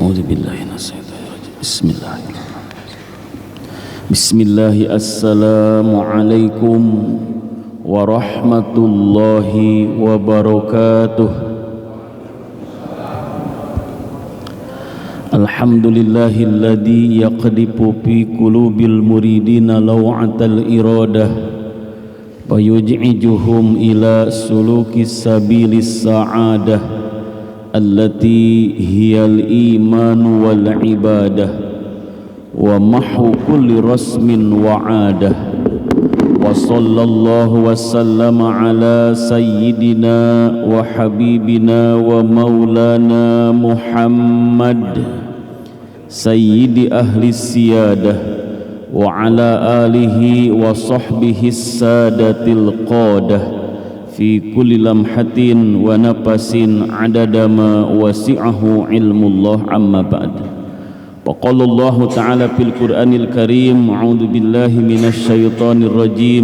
A'udzubillahi minasyaitonirrajim. Bismillahirrahmanirrahim. Bismillahi assalamualaikum warahmatullahi wabarakatuh. Alhamdulillahilladzi yaqdifu fi qulubil muridina law'atal iradah wa yuj'ijuhum ila sulukis sabilis sa'adah allati hiyal iman wal ibadah wa mahwu kulli rasmin wa adah wa sallallahu wa sallama ala sayyidina wa habibina wa maulana Muhammad sayyidi ahli siyadah wa ala alihi wa sahbihi sadatil qadah fi kulli lamhatin wa nafasin adada ma wasi'ahu ilmullah amma ba'd. Wa qala Allah ta'ala fil Qur'anil Karim, a'udzu billahi minasy syaithanir rajim.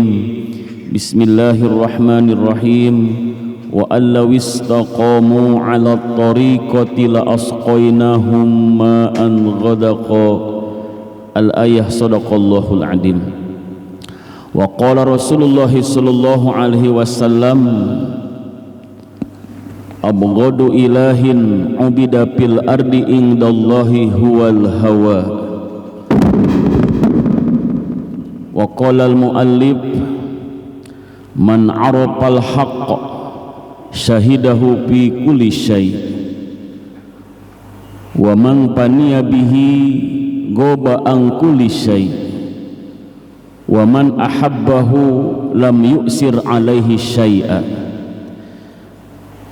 Bismillahirrahmanirrahim. Wa allaw istaqamu 'ala at-tariqati la asqainahum ma'an ghadaqa. Al-ayah sadaqallahul adim. Wa qala Rasulullah sallallahu alaihi wasallam, abghadu ilahin ubida fil ardi indallahi huwal hawa. Wa qala al muallif, man arafal haqq syahidahu fi kulli syai' wa man paniya bihi goba an kulli syai' wa man ahabbahu lam yu'sir alaihi syai'a.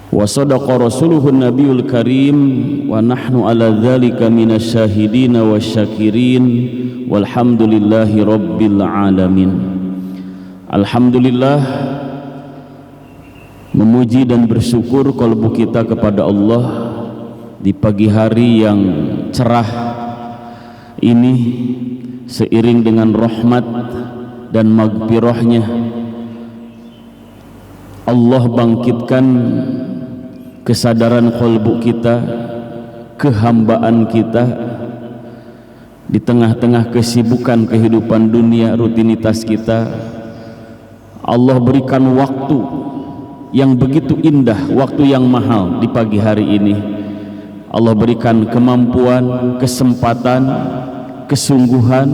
Wa sadaqa rasuluhun nabiyul karim wa nahnu ala dzalika minasyahidina wasyakirin walhamdulillahi rabbil alamin. Alhamdulillah, memuji dan bersyukur kalbu kita kepada Allah di pagi hari yang cerah ini, seiring dengan rahmat dan maghfirahnya Allah bangkitkan kesadaran qalbu kita, kehambaan kita di tengah-tengah kesibukan kehidupan dunia, rutinitas kita. Allah berikan waktu yang begitu indah, waktu yang mahal di pagi hari ini. Allah berikan kemampuan, kesempatan, kesungguhan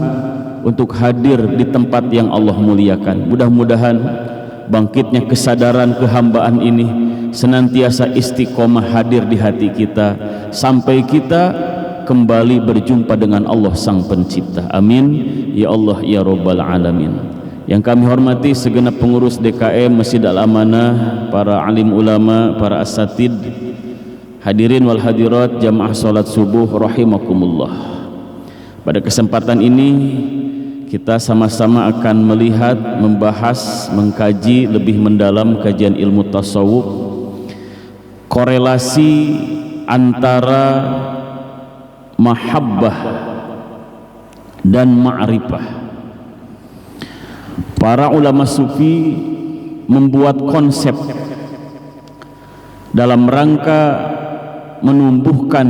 untuk hadir di tempat yang Allah muliakan. Mudah-mudahan bangkitnya kesadaran kehambaan ini senantiasa istiqomah hadir di hati kita sampai kita kembali berjumpa dengan Allah Sang Pencipta. Amin ya Allah ya Rabbal Alamin. Yang kami hormati segenap pengurus DKM Masjid Al-Amanah, para alim ulama, para asatid, hadirin wal hadirat jamaah salat subuh rahimakumullah. Pada kesempatan ini kita sama-sama akan melihat, membahas, mengkaji lebih mendalam kajian ilmu tasawuf, korelasi antara mahabbah dan ma'rifah. Para ulama sufi membuat konsep dalam rangka menumbuhkan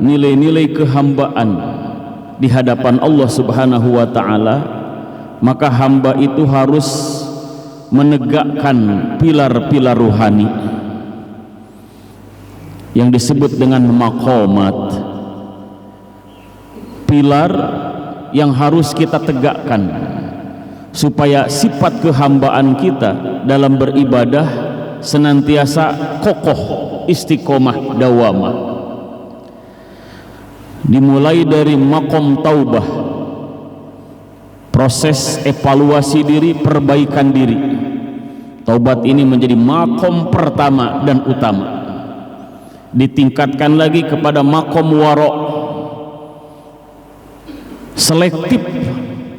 nilai-nilai kehambaan di hadapan Allah Subhanahu wa ta'ala. Maka hamba itu harus menegakkan pilar-pilar ruhani yang disebut dengan maqamat, pilar yang harus kita tegakkan supaya sifat kehambaan kita dalam beribadah senantiasa kokoh, istiqomah, dawamah. Dimulai dari maqam taubah, proses evaluasi diri, perbaikan diri. Taubat ini menjadi maqam pertama dan utama. Ditingkatkan lagi kepada maqam wara', selektif,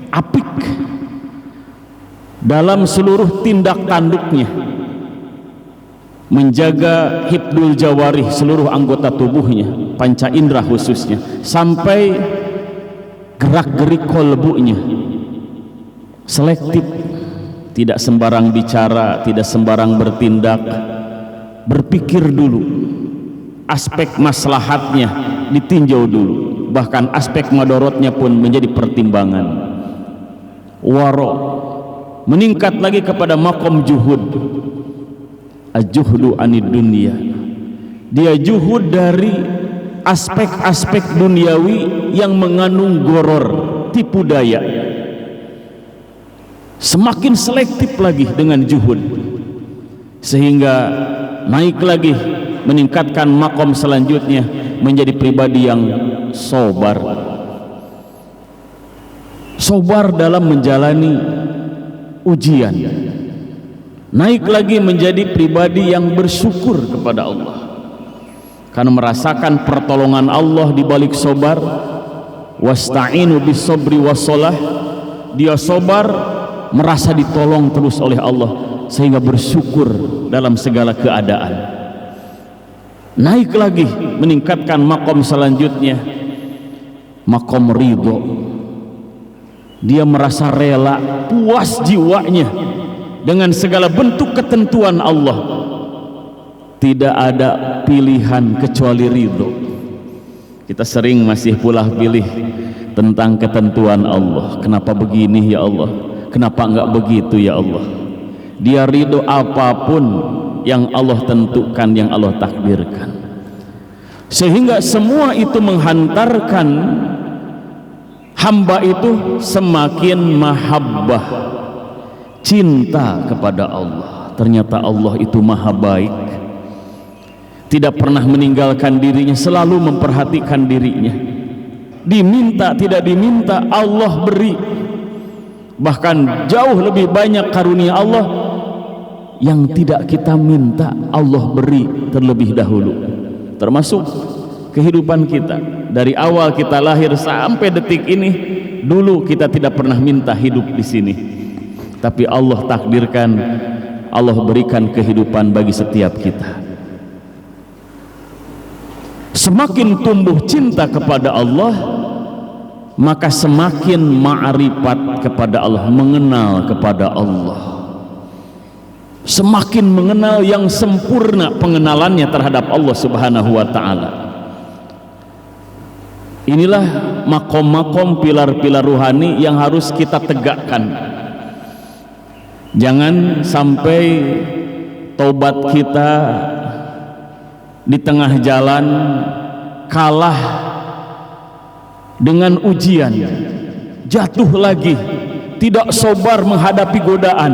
apik dalam seluruh tindak tanduknya, menjaga hifdzul jawarih, seluruh anggota tubuhnya, panca indera khususnya, sampai gerak-gerik kolbunya selektif, tidak sembarang bicara, tidak sembarang bertindak, berpikir dulu aspek maslahatnya ditinjau dulu, bahkan aspek madorotnya pun menjadi pertimbangan. Waro, meningkat lagi kepada makom juhud, ajuhdu anid dunia, dia juhud dari aspek-aspek duniawi yang mengandung goror, tipu daya. Semakin selektif lagi dengan juhud, sehingga naik lagi, meningkatkan makom selanjutnya menjadi pribadi yang sobar. Sobar dalam menjalani ujian. Naik lagi menjadi pribadi yang bersyukur kepada Allah, karena merasakan pertolongan Allah di balik sobar. Wasta'inu bis sabri wassalah, dia sobar, merasa ditolong terus oleh Allah, sehingga bersyukur dalam segala keadaan. Naik lagi, meningkatkan makom selanjutnya, makom ridho. Dia merasa rela, puas jiwanya dengan segala bentuk ketentuan Allah. Tidak ada pilihan kecuali ridho. Kita sering masih pula pilih tentang ketentuan Allah. Kenapa begini ya Allah? Kenapa enggak begitu ya Allah? Dia ridho apapun yang Allah tentukan, yang Allah takdirkan, sehingga semua itu menghantarkan hamba itu semakin mahabbah, cinta kepada Allah. Ternyata Allah itu maha baik, tidak pernah meninggalkan dirinya, selalu memperhatikan dirinya. Diminta tidak diminta Allah beri, bahkan jauh lebih banyak karunia Allah yang tidak kita minta, Allah beri terlebih dahulu. Termasuk kehidupan kita, dari awal kita lahir sampai detik ini, dulu kita tidak pernah minta hidup di sini, tapi Allah takdirkan, Allah berikan kehidupan bagi setiap kita. Semakin tumbuh cinta kepada Allah, maka semakin ma'rifat kepada Allah, mengenal kepada Allah, semakin mengenal yang sempurna pengenalannya terhadap Allah Subhanahu wa ta'ala. Inilah makom-makom, pilar-pilar ruhani yang harus kita tegakkan. Jangan sampai taubat kita di tengah jalan kalah dengan ujian, jatuh lagi, tidak sabar menghadapi godaan.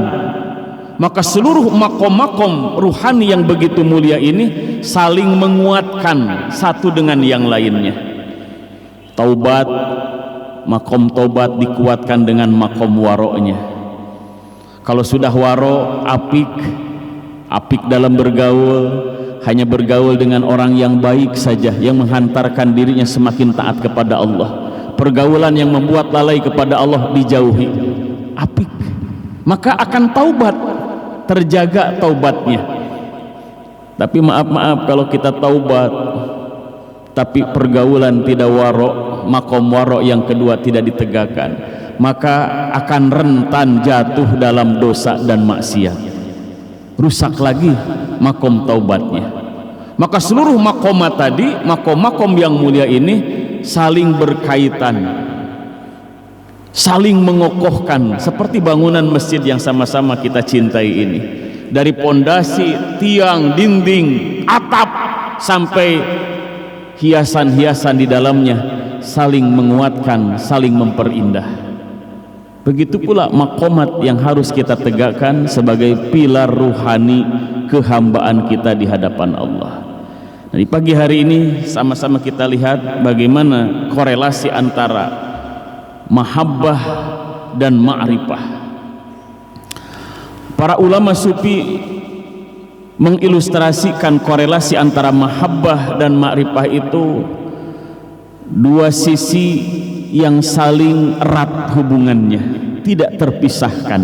Maka seluruh makom-makom ruhani yang begitu mulia ini saling menguatkan satu dengan yang lainnya. Taubat, makom taubat dikuatkan dengan makom waroknya. Kalau sudah waro, apik dalam bergaul, hanya bergaul dengan orang yang baik saja, yang menghantarkan dirinya semakin taat kepada Allah. Pergaulan yang membuat lalai kepada Allah dijauhi, apik, maka akan taubat, terjaga taubatnya. Tapi maaf kalau kita taubat tapi pergaulan tidak warok, makom warok yang kedua tidak ditegakkan, maka akan rentan jatuh dalam dosa dan maksiat, rusak lagi makom taubatnya. Maka seluruh makomat tadi, makom-makom yang mulia ini saling berkaitan, saling mengokohkan, seperti bangunan masjid yang sama-sama kita cintai ini. Dari pondasi, tiang, dinding, atap, sampai hiasan-hiasan di dalamnya saling menguatkan, saling memperindah. Begitu pula makomat yang harus kita tegakkan sebagai pilar ruhani kehambaan kita di hadapan Allah. Nah, di pagi hari ini sama-sama kita lihat bagaimana korelasi antara mahabbah dan ma'rifah. Para ulama sufi mengilustrasikan korelasi antara mahabbah dan ma'rifah itu dua sisi yang saling erat hubungannya, tidak terpisahkan.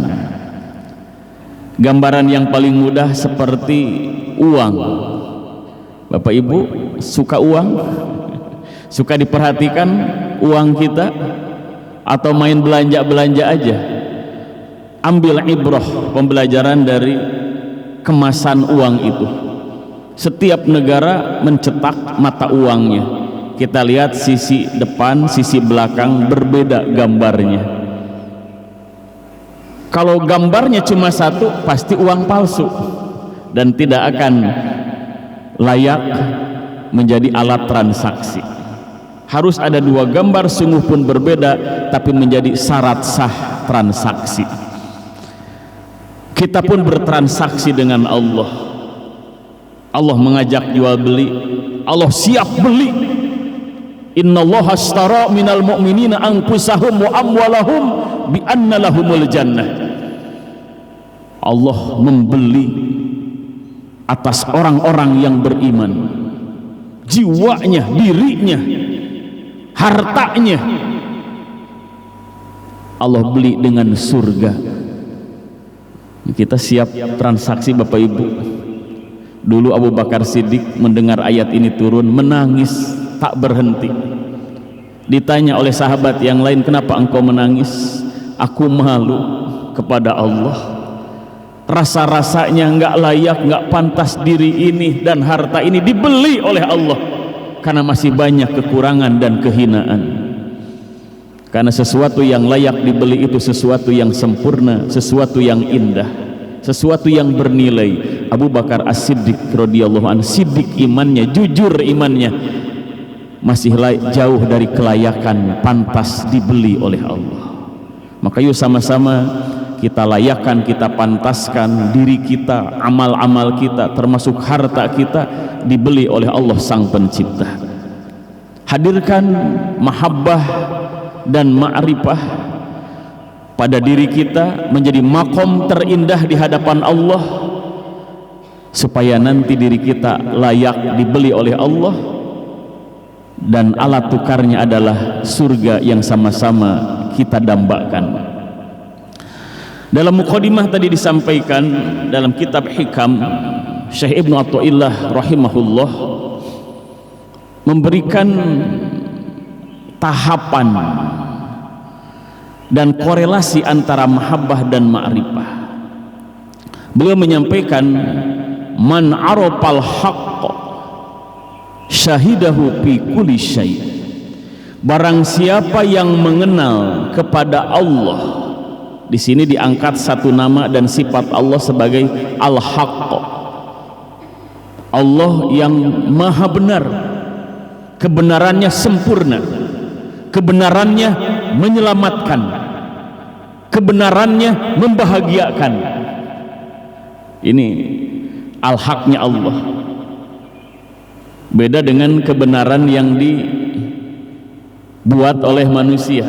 Gambaran yang paling mudah seperti uang. Bapak Ibu suka uang? Suka diperhatikan uang kita? Atau main belanja-belanja aja? Ambil ibrah, pembelajaran dari kemasan uang itu. Setiap negara mencetak mata uangnya. Kita lihat sisi depan, sisi belakang berbeda gambarnya. Kalau gambarnya cuma satu, pasti uang palsu dan tidak akan layak menjadi alat transaksi. Harus ada dua gambar, sungguh pun berbeda, tapi menjadi syarat sah transaksi. Kita pun bertransaksi dengan Allah. Allah mengajak jual beli, Allah siap beli. Innallaha ashtara minal mu'minina anfusahum wa amwalahum bi anna lahumul jannah. Allah membeli atas orang-orang yang beriman, jiwanya, dirinya, hartanya. Allah beli dengan surga. Kita siap transaksi Bapak Ibu. Dulu Abu Bakar Siddiq mendengar ayat ini turun, menangis tak berhenti. Ditanya oleh sahabat yang lain, kenapa engkau menangis? Aku malu kepada Allah. Rasa-rasanya enggak layak, enggak pantas diri ini dan harta ini dibeli oleh Allah, karena masih banyak kekurangan dan kehinaan. Karena sesuatu yang layak dibeli itu sesuatu yang sempurna, sesuatu yang indah, sesuatu yang bernilai. Abu Bakar As-Siddiq radhiyallahu anhu, siddiq imannya, jujur imannya, masih jauh dari kelayakan pantas dibeli oleh Allah. Maka yuk sama-sama kita layakkan, kita pantaskan diri kita, amal-amal kita, termasuk harta kita, dibeli oleh Allah Sang Pencipta. Hadirkan mahabbah dan ma'rifah pada diri kita menjadi makom terindah di hadapan Allah, supaya nanti diri kita layak dibeli oleh Allah, dan alat tukarnya adalah surga yang sama-sama kita dambakan. Dalam mukadimah tadi disampaikan dalam kitab Hikam, Syekh Ibnu Athaillah rahimahullah memberikan tahapan dan korelasi antara mahabbah dan ma'rifah. Beliau menyampaikan, man arafal haqq syahidahu fi kulli syai'. Barang siapa yang mengenal kepada Allah, di sini diangkat satu nama dan sifat Allah sebagai Al-Haqq, Allah yang maha benar, kebenarannya sempurna, kebenarannya menyelamatkan, kebenarannya membahagiakan. Ini al-haqnya Allah. Beda dengan kebenaran yang dibuat oleh manusia.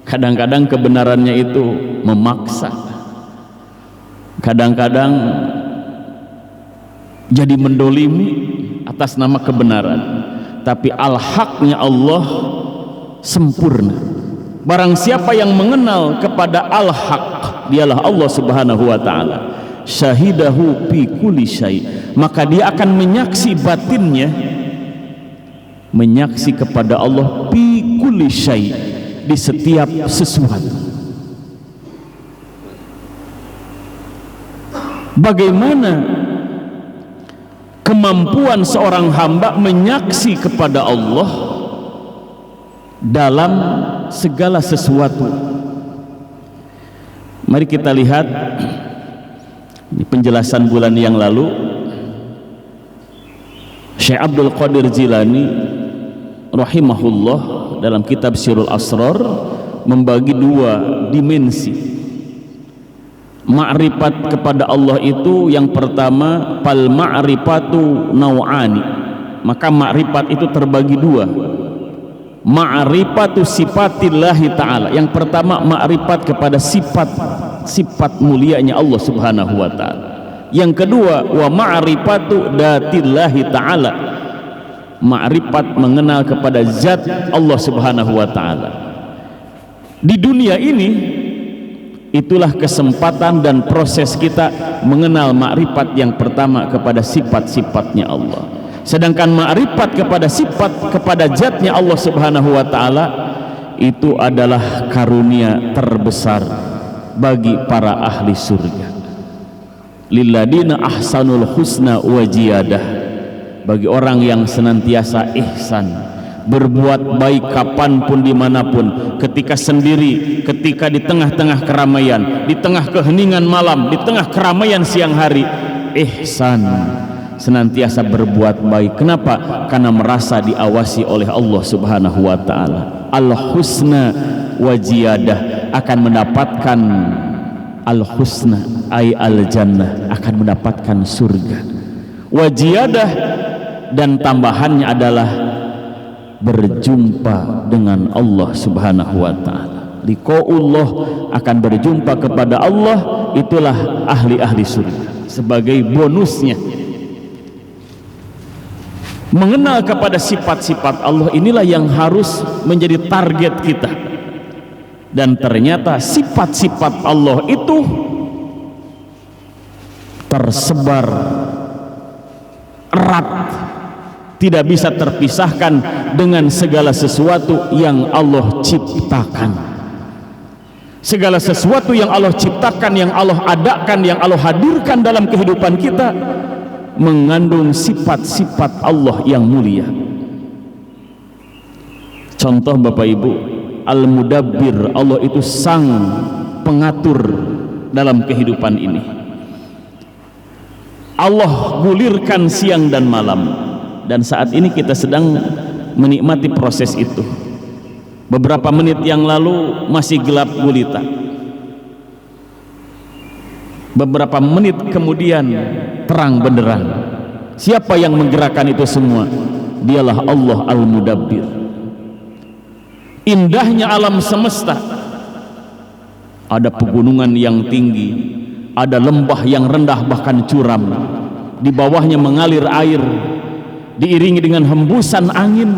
Kadang-kadang kebenarannya itu memaksa, kadang-kadang jadi mendolimi atas nama kebenaran. Tapi al-haqnya Allah sempurna. Barang siapa yang mengenal kepada al-haq, dialah Allah Subhanahu wa ta'ala, syahidahu fi kulli syai', maka dia akan menyaksi batinnya, menyaksi kepada Allah fi kulli syai', di setiap sesuatu. Bagaimana kemampuan seorang hamba menyaksi kepada Allah dalam segala sesuatu? Mari kita lihat di penjelasan bulan yang lalu, Syekh Abdul Qadir Jilani rahimahullah dalam kitab Sirul Asrar membagi dua dimensi ma'rifat kepada Allah itu. Yang pertama, fal ma'rifatu nau'ani, maka ma'rifat itu terbagi dua. Ma'rifatu sifatillahi ta'ala, yang pertama ma'rifat kepada sifat mulianya Allah Subhanahu wa ta'ala. Yang kedua, wa ma'rifatu datillahi ta'ala, ma'rifat mengenal kepada zat Allah Subhanahu wa ta'ala. Di dunia ini, itulah kesempatan dan proses kita mengenal ma'rifat yang pertama kepada sifat-sifatnya Allah. Sedangkan ma'rifat kepada sifat, kepada zatnya Allah Subhanahu wa ta'ala, itu adalah karunia terbesar bagi para ahli surga. Lilladina ahsanul husna wa ziyadah, bagi orang yang senantiasa ihsan, berbuat baik kapanpun dimanapun, ketika sendiri, ketika di tengah-tengah keramaian, di tengah keheningan malam, di tengah keramaian siang hari, ihsan, senantiasa berbuat baik. Kenapa? Karena merasa diawasi oleh Allah Subhanahu wa ta'ala. Al-husna wa ziyadah, akan mendapatkan al-husna ay al-jannah, akan mendapatkan surga. Wa ziyadah, dan tambahannya adalah berjumpa dengan Allah Subhanahu wa ta'ala. Liqa'ullah, akan berjumpa kepada Allah, itulah ahli-ahli surga. Sebagai bonusnya, mengenal kepada sifat-sifat Allah inilah yang harus menjadi target kita. Dan ternyata sifat-sifat Allah itu tersebar erat, tidak bisa terpisahkan dengan segala sesuatu yang Allah ciptakan. Segala sesuatu yang Allah ciptakan, yang Allah adakan, yang Allah hadirkan dalam kehidupan kita mengandung sifat-sifat Allah yang mulia. Contoh Bapak Ibu, Al-Mudabbir, Allah itu sang pengatur dalam kehidupan ini. Allah gulirkan siang dan malam, dan saat ini kita sedang menikmati proses itu. Beberapa menit yang lalu masih gelap gulita, beberapa menit kemudian terang benderang. Siapa yang menggerakkan itu semua? Dialah Allah Al-Mudabbir. Indahnya alam semesta, ada pegunungan yang tinggi, ada lembah yang rendah bahkan curam, di bawahnya mengalir air diiringi dengan hembusan angin,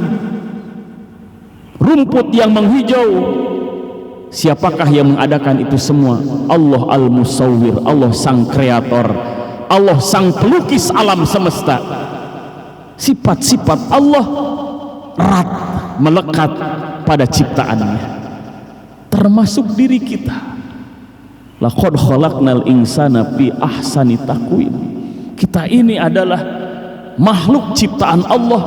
rumput yang menghijau. Siapakah yang mengadakan itu semua? Allah Al-Musawwir, Allah sang kreator, Allah sang pelukis alam semesta. Sifat-sifat Allah erat melekat pada ciptaannya, termasuk diri kita. Laqad khalaqnal insana fi ahsani taqwim. Kita ini adalah makhluk ciptaan Allah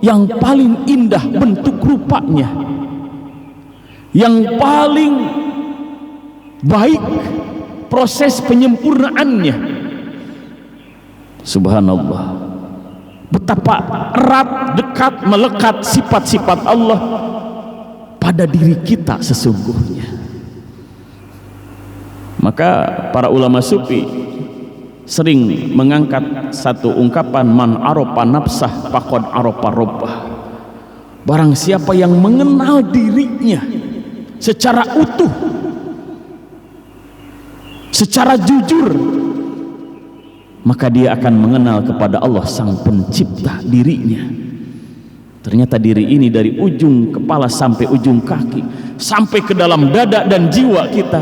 yang paling indah bentuk rupanya, yang paling baik proses penyempurnaannya. Subhanallah, betapa erat, dekat, melekat sifat-sifat Allah pada diri kita sesungguhnya. Maka para ulama sufi sering mengangkat satu ungkapan, man aropa nafsah faqad aropa rabbah. Barang siapa yang mengenal dirinya secara utuh, secara jujur, maka dia akan mengenal kepada Allah sang pencipta dirinya. Ternyata diri ini dari ujung kepala sampai ujung kaki, sampai ke dalam dada dan jiwa kita,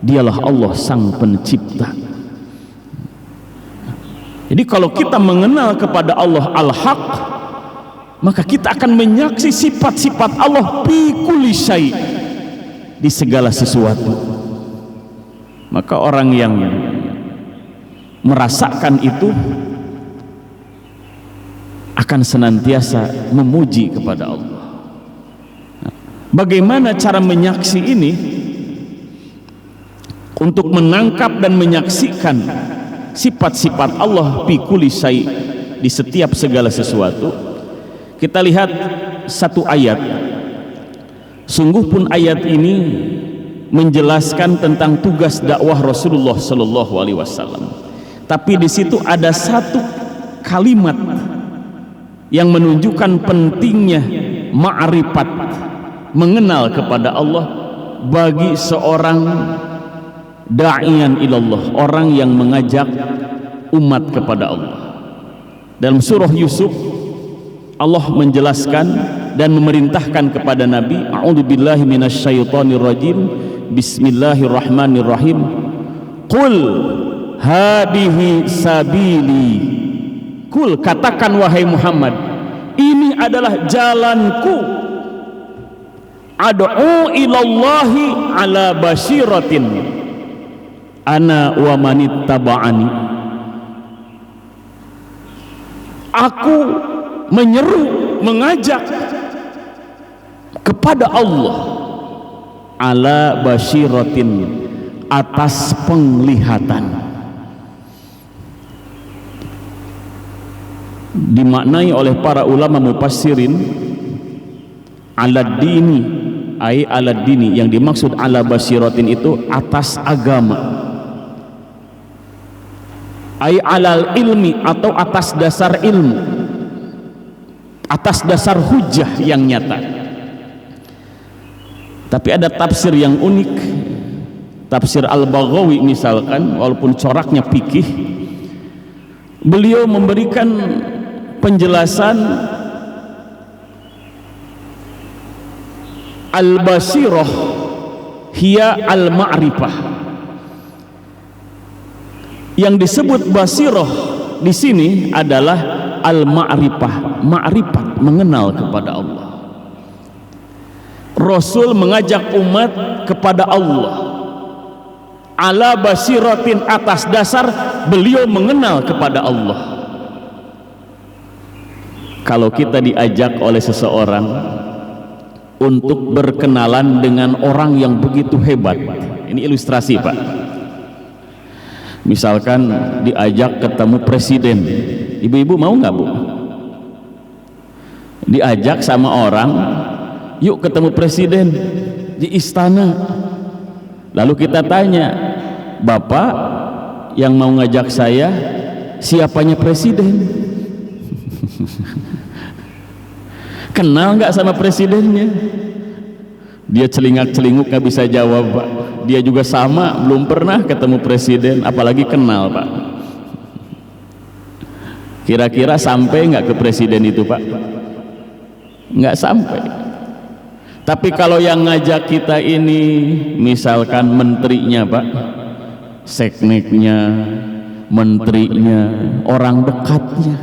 dialah Allah sang pencipta. Jadi kalau kita mengenal kepada Allah Al-Haq, maka kita akan menyaksi sifat-sifat Allah fi kulli syai', di segala sesuatu. Maka orang yang merasakan itu akan senantiasa memuji kepada Allah. Bagaimana cara menyaksi ini? Untuk menangkap dan menyaksikan sifat-sifat Allah fi kulli syai', di setiap segala sesuatu, kita lihat satu ayat. Sungguh pun ayat ini menjelaskan tentang tugas dakwah Rasulullah Sallallahu Alaihi Wasallam. Tapi di situ ada satu kalimat yang menunjukkan pentingnya ma'rifat, mengenal kepada Allah bagi seorang da'iyan ilallah, orang yang mengajak umat kepada Allah. Dalam surah Yusuf, Allah menjelaskan dan memerintahkan kepada Nabi, a'udzubillahi minasyaitonir rajim, bismillahirrahmanirrahim, qul hadihi sabili. Qul, katakan wahai Muhammad, ini adalah jalanku, ad'u ilallahi ala basyiratin ana wa manittaba'ani. Aku menyeru, mengajak kepada Allah ala basyiratin, atas penglihatan. Dimaknai oleh para ulama mufassirin ala dini, ai ala dini, yang dimaksud ala basyiratin itu atas agama, ai alal ilmi, atau atas dasar ilmu, atas dasar hujah yang nyata. Tapi ada tafsir yang unik, tafsir Al-Baghawi misalkan, walaupun coraknya fikih, beliau memberikan penjelasan al-basirah hiya al-ma'rifah. Yang disebut basirah di sini adalah al-ma'rifah, ma'rifat, mengenal kepada Allah. Rasul mengajak umat kepada Allah ala basiratin, atas dasar beliau mengenal kepada Allah. Kalau kita diajak oleh seseorang untuk berkenalan dengan orang yang begitu hebat, ini ilustrasi Pak, misalkan diajak ketemu presiden, ibu-ibu mau nggak Bu? Diajak sama orang, yuk ketemu presiden di istana. Lalu kita tanya, Bapak yang mau ngajak saya siapanya presiden? Kenal nggak sama presidennya? Dia celingak-celinguk nggak bisa jawab Pak. Dia juga sama, belum pernah ketemu presiden, apalagi kenal Pak. Kira-kira sampai nggak ke presiden itu Pak? Nggak sampai. Tapi kalau yang ngajak kita ini misalkan menterinya Pak, sekneknya, menterinya, orang dekatnya,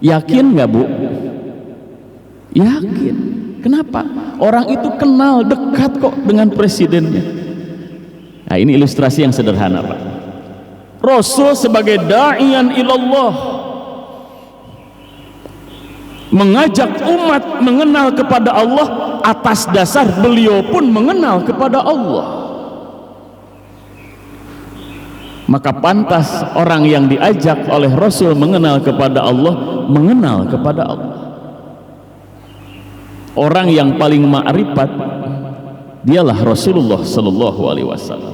yakin nggak Bu? Yakin. Kenapa? Orang itu kenal, dekat kok dengan presidennya. Nah, ini ilustrasi yang sederhana Pak. Rasul sebagai da'iyan ilallah mengajak umat mengenal kepada Allah, atas dasar beliau pun mengenal kepada Allah. Maka pantas orang yang diajak oleh Rasul mengenal kepada Allah, mengenal kepada Allah. Orang yang paling ma'rifat dialah Rasulullah sallallahu alaihi wasallam.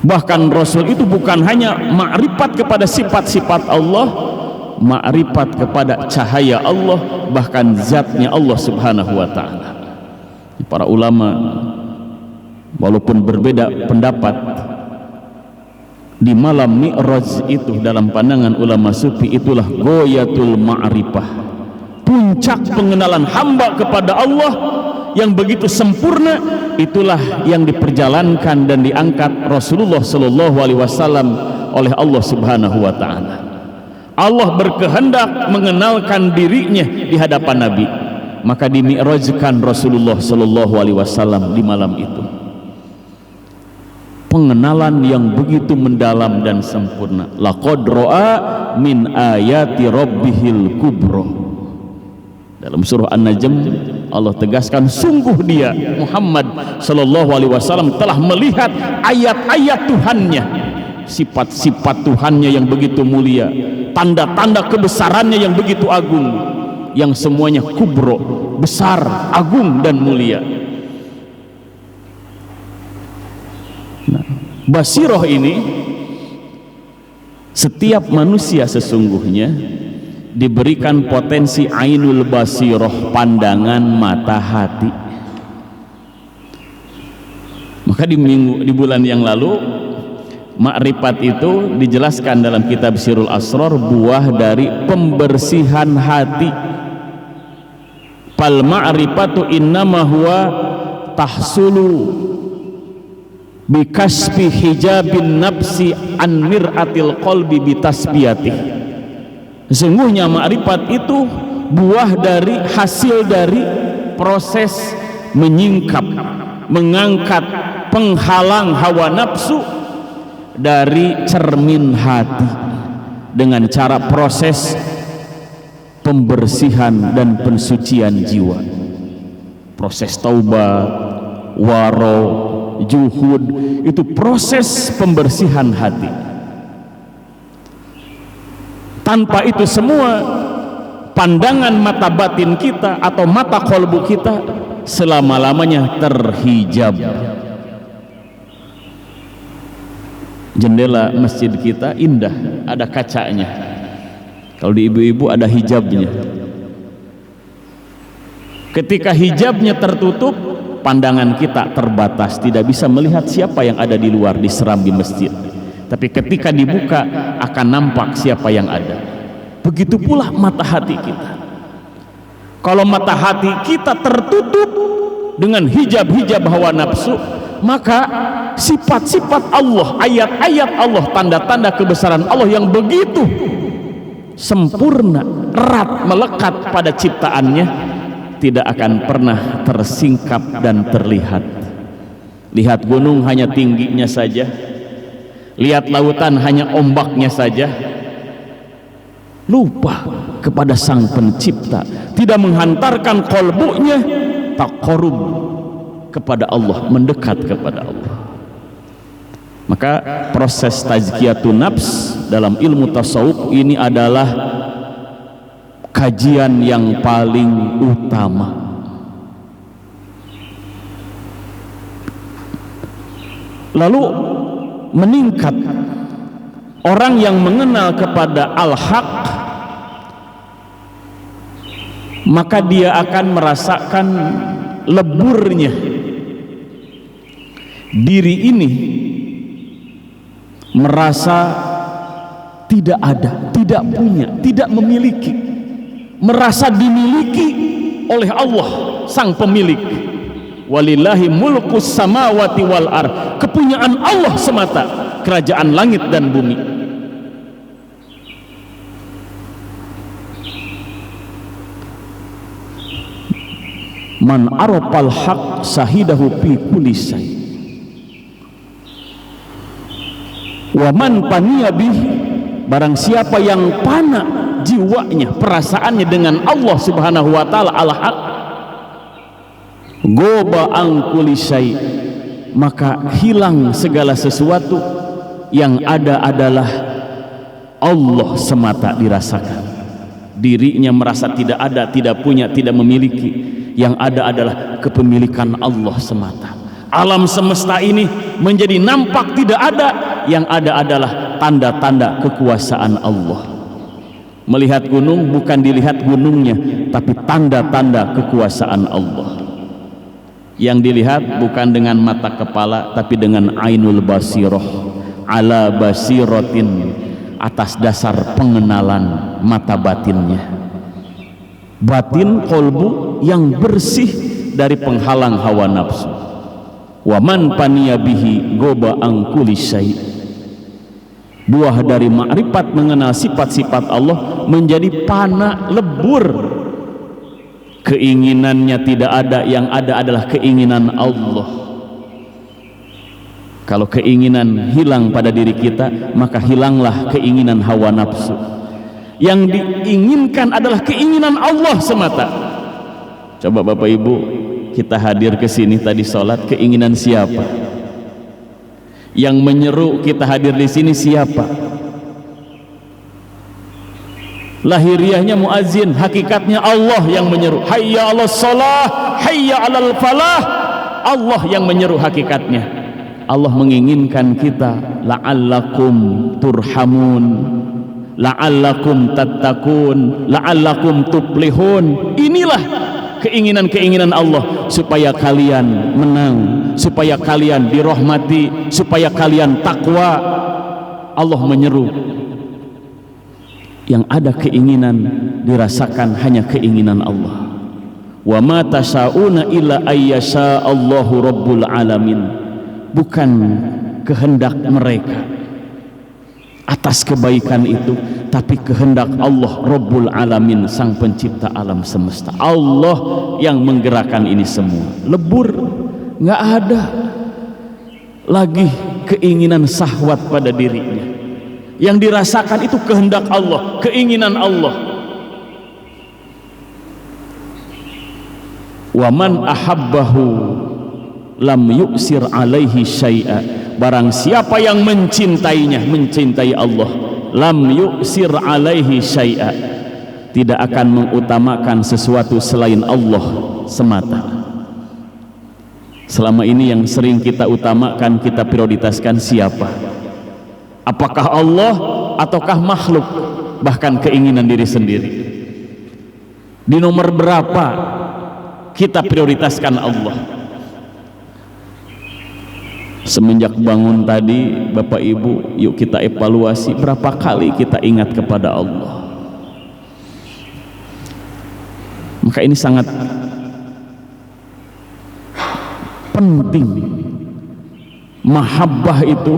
Bahkan Rasul itu bukan hanya ma'rifat kepada sifat-sifat Allah, ma'rifat kepada cahaya Allah, bahkan zatnya Allah subhanahu wa ta'ala. Para ulama walaupun berbeda pendapat, di malam Mi'raj itu dalam pandangan ulama sufi itulah ghayatul ma'rifah, puncak pengenalan hamba kepada Allah yang begitu sempurna. Itulah yang diperjalankan dan diangkat Rasulullah sallallahu alaihi wasallam oleh Allah subhanahu wa ta'ala. Allah berkehendak mengenalkan dirinya di hadapan Nabi, maka dimi'rajkan Rasulullah sallallahu alaihi wasallam di malam itu. Pengenalan yang begitu mendalam dan sempurna. Laqad ra'a min ayati rabbihil kubra. Dalam surah An-Najm Allah tegaskan, sungguh dia Muhammad sallallahu alaihi wasallam telah melihat ayat-ayat Tuhannya, sifat-sifat Tuhannya yang begitu mulia, tanda-tanda kebesarannya yang begitu agung, yang semuanya kubro, besar, agung dan mulia. Nah, basirah ini setiap manusia sesungguhnya diberikan potensi ainul basirah, pandangan mata hati. Maka di bulan yang lalu makrifat itu dijelaskan dalam kitab Sirul Asrar, buah dari pembersihan hati. Fal ma'rifatu innama huwa tahsulu bikasfi hijabin nafsi an mir'atil qalbi bitasbiyatih. Sesungguhnya makrifat itu buah dari, hasil dari proses menyingkap, mengangkat penghalang hawa nafsu dari cermin hati. dengan cara proses pembersihan dan pensucian jiwa, proses taubat, waro, juhud, itu proses pembersihan hati. Tanpa itu semua, pandangan mata batin kita atau mata kolbu kita selama-lamanya terhijab. Jendela masjid kita indah, ada kacanya. Kalau di ibu-ibu ada hijabnya. Ketika hijabnya tertutup, pandangan kita terbatas, tidak bisa melihat siapa yang ada di luar, di serambi masjid. Tapi ketika dibuka akan nampak siapa yang ada. Begitu pula mata hati kita. Kalau mata hati kita tertutup dengan hijab-hijab hawa nafsu, maka sifat-sifat Allah, ayat-ayat Allah, tanda-tanda kebesaran Allah yang begitu sempurna, erat, melekat pada ciptaannya, tidak akan pernah tersingkap dan terlihat. Lihat gunung hanya tingginya saja, lihat lautan hanya ombaknya saja, lupa kepada Sang Pencipta, tidak menghantarkan kolbunya taqarrub kepada Allah, mendekat kepada Allah. Maka proses tazkiyatun nafs dalam ilmu tasawuf ini adalah kajian yang paling utama. Lalu meningkat orang yang mengenal kepada al-haq, maka dia akan merasakan leburnya diri ini, merasa tidak ada, tidak punya, tidak memiliki, merasa dimiliki oleh Allah Sang Pemilik. Walillahi mulkus samawati wal ard, kepunyaan Allah semata kerajaan langit dan bumi. Man arafal haq sahidahu fi kulli syai wa man paniya bihi, barang siapa yang pana jiwanya, perasaannya dengan Allah Subhanahu wa taala al-haq, goba an kulli syai, maka hilang segala sesuatu, yang ada adalah Allah semata dirasakan. Dirinya merasa tidak ada, tidak punya, tidak memiliki, yang ada adalah kepemilikan Allah semata. Alam semesta ini menjadi nampak tidak ada, yang ada adalah tanda-tanda kekuasaan Allah. Melihat gunung bukan dilihat gunungnya, tapi tanda-tanda kekuasaan Allah. Yang dilihat bukan dengan mata kepala, tapi dengan ainul basirah, ala basiratin, atas dasar pengenalan mata batinnya. Batin kolbu yang bersih dari penghalang hawa nafsu. Wa man paniya bihi goba an kulli syai. Buah dari makrifat mengenal sifat-sifat Allah menjadi pana, lebur. Keinginannya tidak ada, yang ada adalah keinginan Allah. Kalau keinginan hilang pada diri kita, maka hilanglah keinginan hawa nafsu. Yang diinginkan adalah keinginan Allah semata. Coba Bapak Ibu, kita hadir ke sini tadi sholat, keinginan siapa? Yang menyeru kita hadir di sini siapa? Lahiriahnya muazin, hakikatnya Allah yang menyeru. Hayya 'alas shalah, hayya 'alal falah. Allah yang menyeru hakikatnya. Allah menginginkan kita la'allakum turhamun, la'allakum tattaqun, la'allakum tuflihun. Inilah keinginan-keinginan Allah, supaya kalian menang, supaya kalian dirahmati, supaya kalian takwa. Allah menyeru. Yang ada keinginan dirasakan hanya keinginan Allah. Wa ma tasyauna illa ayyasha Allahu rabbul alamin. Bukan kehendak mereka atas kebaikan itu, tapi kehendak Allah Rabbul Alamin, Sang Pencipta alam semesta. Allah yang menggerakkan ini semua. Lebur, nggak ada lagi keinginan syahwat pada dirinya. Yang dirasakan itu kehendak Allah, keinginan Allah. Wa man ahabbahu lam yu'sir alaihi syai'a. Barang siapa yang mencintainya, mencintai Allah, lam yu'sir alaihi syai'a, tidak akan mengutamakan sesuatu selain Allah semata. Selama ini yang sering kita utamakan, kita prioritaskan siapa? Apakah Allah ataukah makhluk, bahkan keinginan diri sendiri? Di nomor berapa kita prioritaskan Allah? Semenjak bangun tadi, Bapak Ibu, yuk kita evaluasi berapa kali kita ingat kepada Allah. Maka ini sangat penting. Mahabbah itu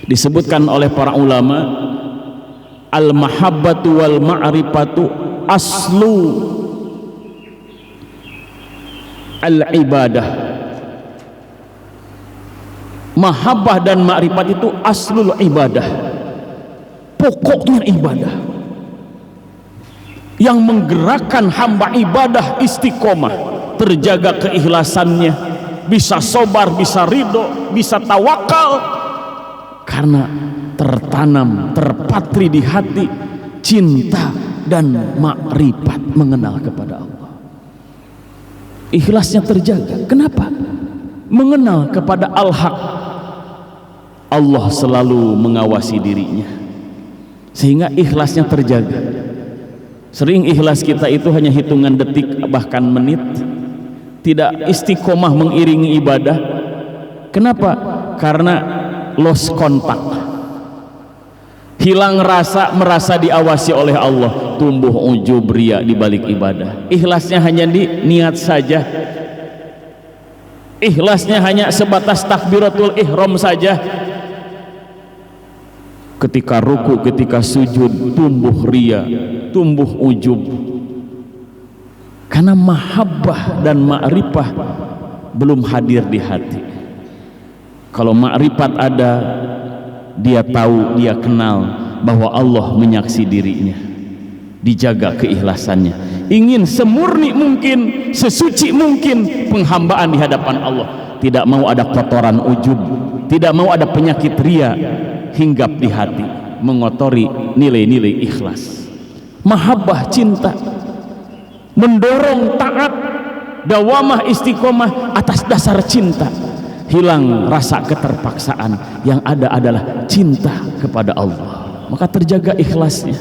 disebutkan oleh para ulama, al-mahabbatu wal ma'rifatu aslu al-ibadah. Mahabbah dan ma'rifat itu aslul ibadah, pokoknya ibadah. Yang menggerakkan hamba ibadah istiqomah, terjaga keikhlasannya, bisa sabar, bisa ridho, bisa tawakal, karena tertanam, terpatri di hati cinta dan makrifat mengenal kepada Allah. Ikhlasnya terjaga. Kenapa? Mengenal kepada Al-Haq. Allah selalu mengawasi dirinya sehingga ikhlasnya terjaga. Sering ikhlas kita itu hanya hitungan detik, bahkan menit, tidak istiqomah mengiringi ibadah. Kenapa? Karena lost kontak, hilang rasa, merasa diawasi oleh Allah, tumbuh ujub ria di balik ibadah. Ikhlasnya hanya di niat saja, ikhlasnya hanya sebatas takbiratul ihram saja. Ketika ruku, ketika sujud, tumbuh ria, tumbuh ujub, karena mahabbah dan ma'rifah belum hadir di hati. Kalau ma'rifat ada, dia tahu, dia kenal bahwa Allah menyaksi dirinya, dijaga keikhlasannya, ingin semurni mungkin, sesuci mungkin penghambaan di hadapan Allah. Tidak mau ada kotoran ujub, tidak mau ada penyakit ria hinggap di hati, mengotori nilai-nilai ikhlas. Mahabbah, cinta, mendorong taat, dawamah istiqomah atas dasar cinta. Hilang rasa keterpaksaan, yang ada adalah cinta kepada Allah, maka terjaga ikhlasnya.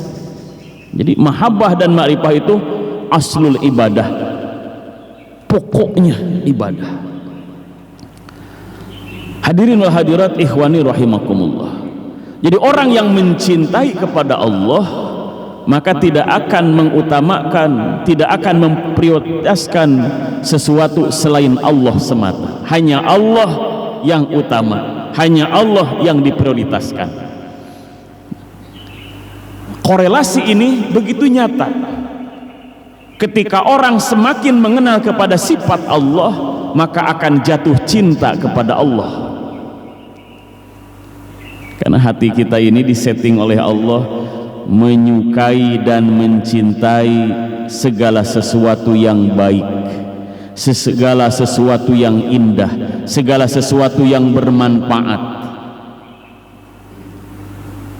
Jadi mahabbah dan ma'rifah itu aslul ibadah, pokoknya ibadah. Hadirin wal hadirat ikhwani rahimakumullah. Jadi orang yang mencintai kepada Allah, maka tidak akan mengutamakan, tidak akan memprioritaskan sesuatu selain Allah semata. Hanya Allah yang utama, hanya Allah yang diprioritaskan. Korelasi ini begitu nyata. Ketika orang semakin mengenal kepada sifat Allah, maka akan jatuh cinta kepada Allah. Karena hati kita ini disetting oleh Allah menyukai dan mencintai segala sesuatu yang baik, segala sesuatu yang indah, segala sesuatu yang bermanfaat.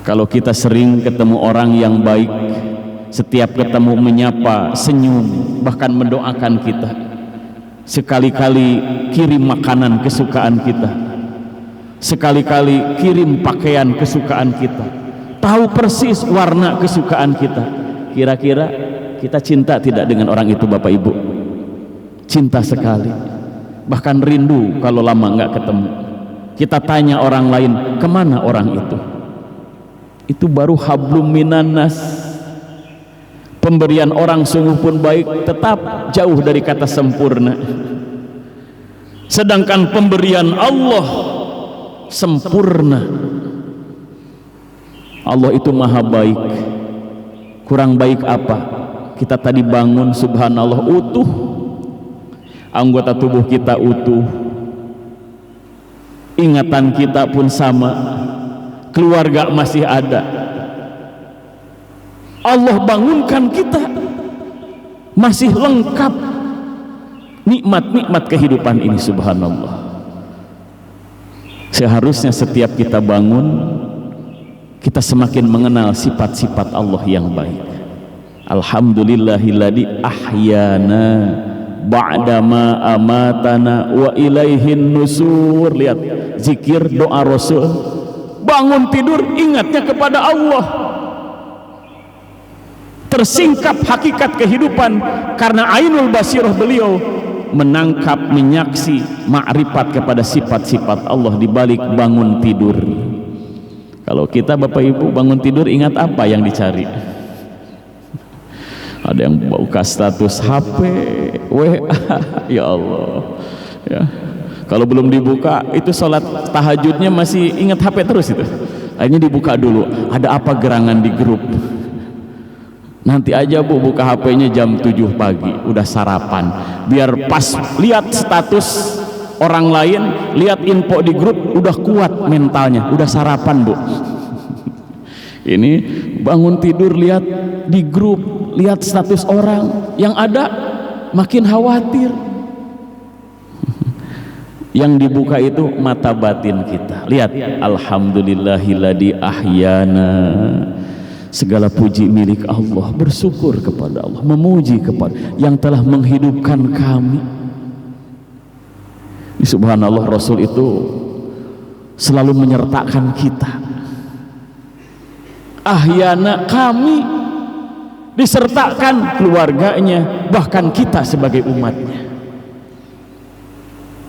Kalau kita sering ketemu orang yang baik, setiap ketemu menyapa, senyum, bahkan mendoakan kita, sekali-kali kirim makanan kesukaan kita, sekali-kali kirim pakaian kesukaan kita, tahu persis warna kesukaan kita, kira-kira kita cinta tidak dengan orang itu Bapak Ibu? Cinta sekali, bahkan rindu kalau lama nggak ketemu. Kita tanya orang lain, kemana orang itu? Itu baru hablum minannas. Pemberian orang sungguh pun baik, tetap jauh dari kata sempurna. Sedangkan pemberian Allah sempurna. Allah itu maha baik. Kurang baik apa? Kita tadi bangun subhanallah utuh, anggota tubuh kita utuh, ingatan kita pun sama, keluarga masih ada. Allah bangunkan kita, masih lengkap nikmat-nikmat kehidupan ini, subhanallah. Seharusnya setiap kita bangun, kita semakin mengenal sifat-sifat Allah yang baik. Alhamdulillahilladzi ahyana ba'dama amatana wa ilaihin nusur. Lihat zikir doa Rasul, bangun tidur ingatnya kepada Allah, tersingkap hakikat kehidupan karena ainul basirah beliau menangkap, menyaksi makrifat kepada sifat-sifat Allah di balik bangun tidur. Kalau kita Bapak Ibu bangun tidur ingat apa yang dicari? Ada yang buka status HP, WA, ya Allah ya. Kalau belum dibuka itu sholat tahajudnya masih ingat HP terus itu. Akhirnya dibuka dulu, ada apa gerangan di grup. Nanti aja Bu buka HP-nya jam 7 pagi, udah sarapan. Biar pas lihat status orang lain, lihat info di grup, udah kuat mentalnya, udah sarapan Bu. Ini bangun tidur lihat di grup, lihat status orang, yang ada makin khawatir. Yang dibuka itu mata batin kita. Lihat, alhamdulillahilladzi ahyana. Segala puji milik Allah, bersyukur kepada Allah, memuji kepada yang telah menghidupkan kami. Subhanallah, Rasul itu selalu menyertakan kita. Ahyana, kami, disertakan keluarganya, bahkan kita sebagai umatnya.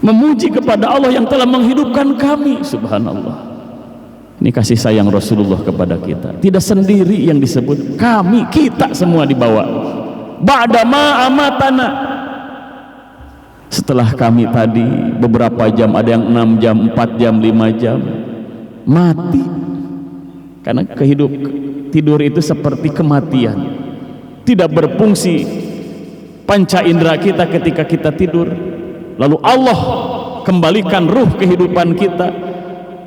Memuji kepada Allah yang telah menghidupkan kami. Subhanallah. Ini kasih sayang Rasulullah kepada kita. Tidak sendiri yang disebut, kami, kita semua dibawa. Ba'dama amatana. Setelah kami tadi beberapa jam, ada yang 6 jam, 4 jam, 5 jam mati. Karena tidur itu seperti kematian. Tidak berfungsi panca indera kita ketika kita tidur. Lalu Allah kembalikan ruh kehidupan kita.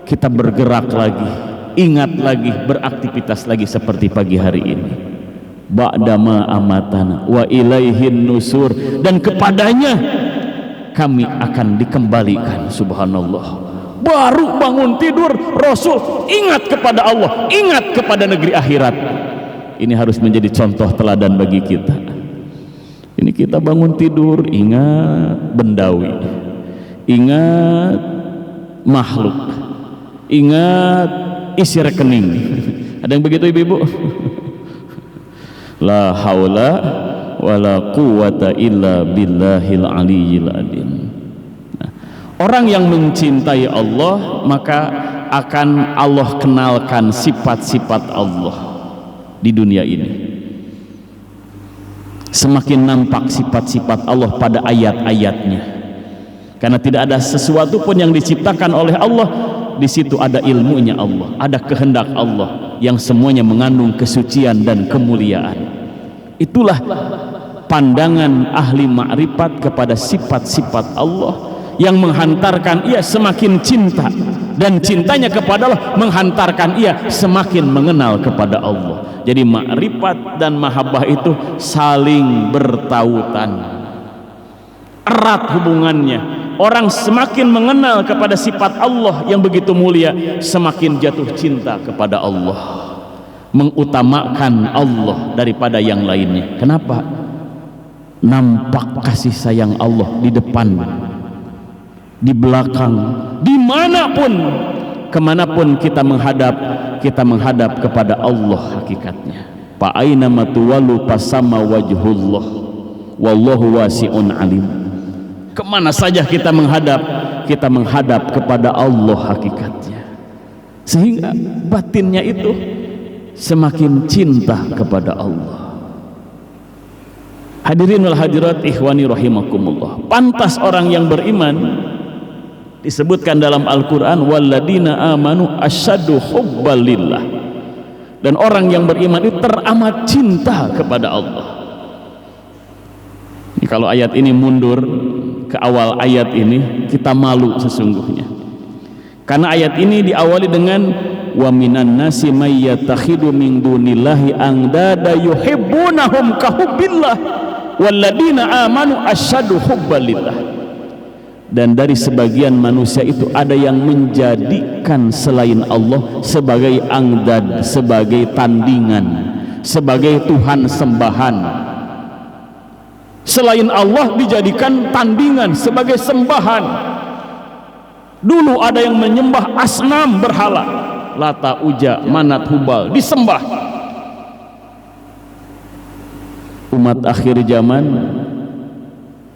Kita bergerak lagi, ingat lagi, beraktivitas lagi seperti pagi hari ini. Ba'dama amatana wa ilaihin nusur, dan kepadanya kami akan dikembalikan. Subhanallah. Baru bangun tidur Rasul ingat kepada Allah, ingat kepada negeri akhirat. Ini harus menjadi contoh teladan bagi kita. Ini kita bangun tidur ingat bendawi, ingat makhluk, ingat isi rekening. Ada yang begitu ibu-ibu? La haula wala quwata illa billahil aliyyil azim. Nah, orang yang mencintai Allah, maka akan Allah kenalkan sifat-sifat Allah di dunia ini. Semakin nampak sifat-sifat Allah pada ayat-ayatnya. Karena tidak ada sesuatu pun yang diciptakan oleh Allah, di situ ada ilmunya Allah, ada kehendak Allah yang semuanya mengandung kesucian dan kemuliaan. Itulah pandangan ahli makrifat kepada sifat-sifat Allah yang menghantarkan ia semakin cinta, dan cintanya kepada Allah menghantarkan ia semakin mengenal kepada Allah. Jadi makrifat dan mahabbah itu saling bertautan, erat hubungannya. Orang semakin mengenal kepada sifat Allah yang begitu mulia, semakin jatuh cinta kepada Allah, mengutamakan Allah daripada yang lainnya. Kenapa? Nampak kasih sayang Allah di depan, di belakang, dimanapun, kemanapun kita menghadap kepada Allah hakikatnya. Fa aina matuwalu fasama wajhullah wallahu wasi'un alim. Kemana saja kita menghadap kepada Allah hakikatnya, sehingga batinnya itu semakin cinta kepada Allah. Hadirin wal hadirat ikhwani rahimakumullah. Pantas orang yang beriman disebutkan dalam Al-Quran, walladina amanu asyaddu hubbalillah, dan orang yang beriman itu teramat cinta kepada Allah. Ini kalau ayat ini mundur ke awal ayat ini, kita malu sesungguhnya, karena ayat ini diawali dengan wa minan nasi may yatakhidu min dunillahi andada yuhibbunahum kahubbillah walladina amanu asyaddu hubbalillah. Dan dari sebagian manusia itu ada yang menjadikan selain Allah sebagai angdad, sebagai tandingan, sebagai Tuhan sembahan. Selain Allah dijadikan tandingan sebagai sembahan. Dulu ada yang menyembah asnam berhala, Lata, Uja, Manat, Hubal, disembah. Umat akhir zaman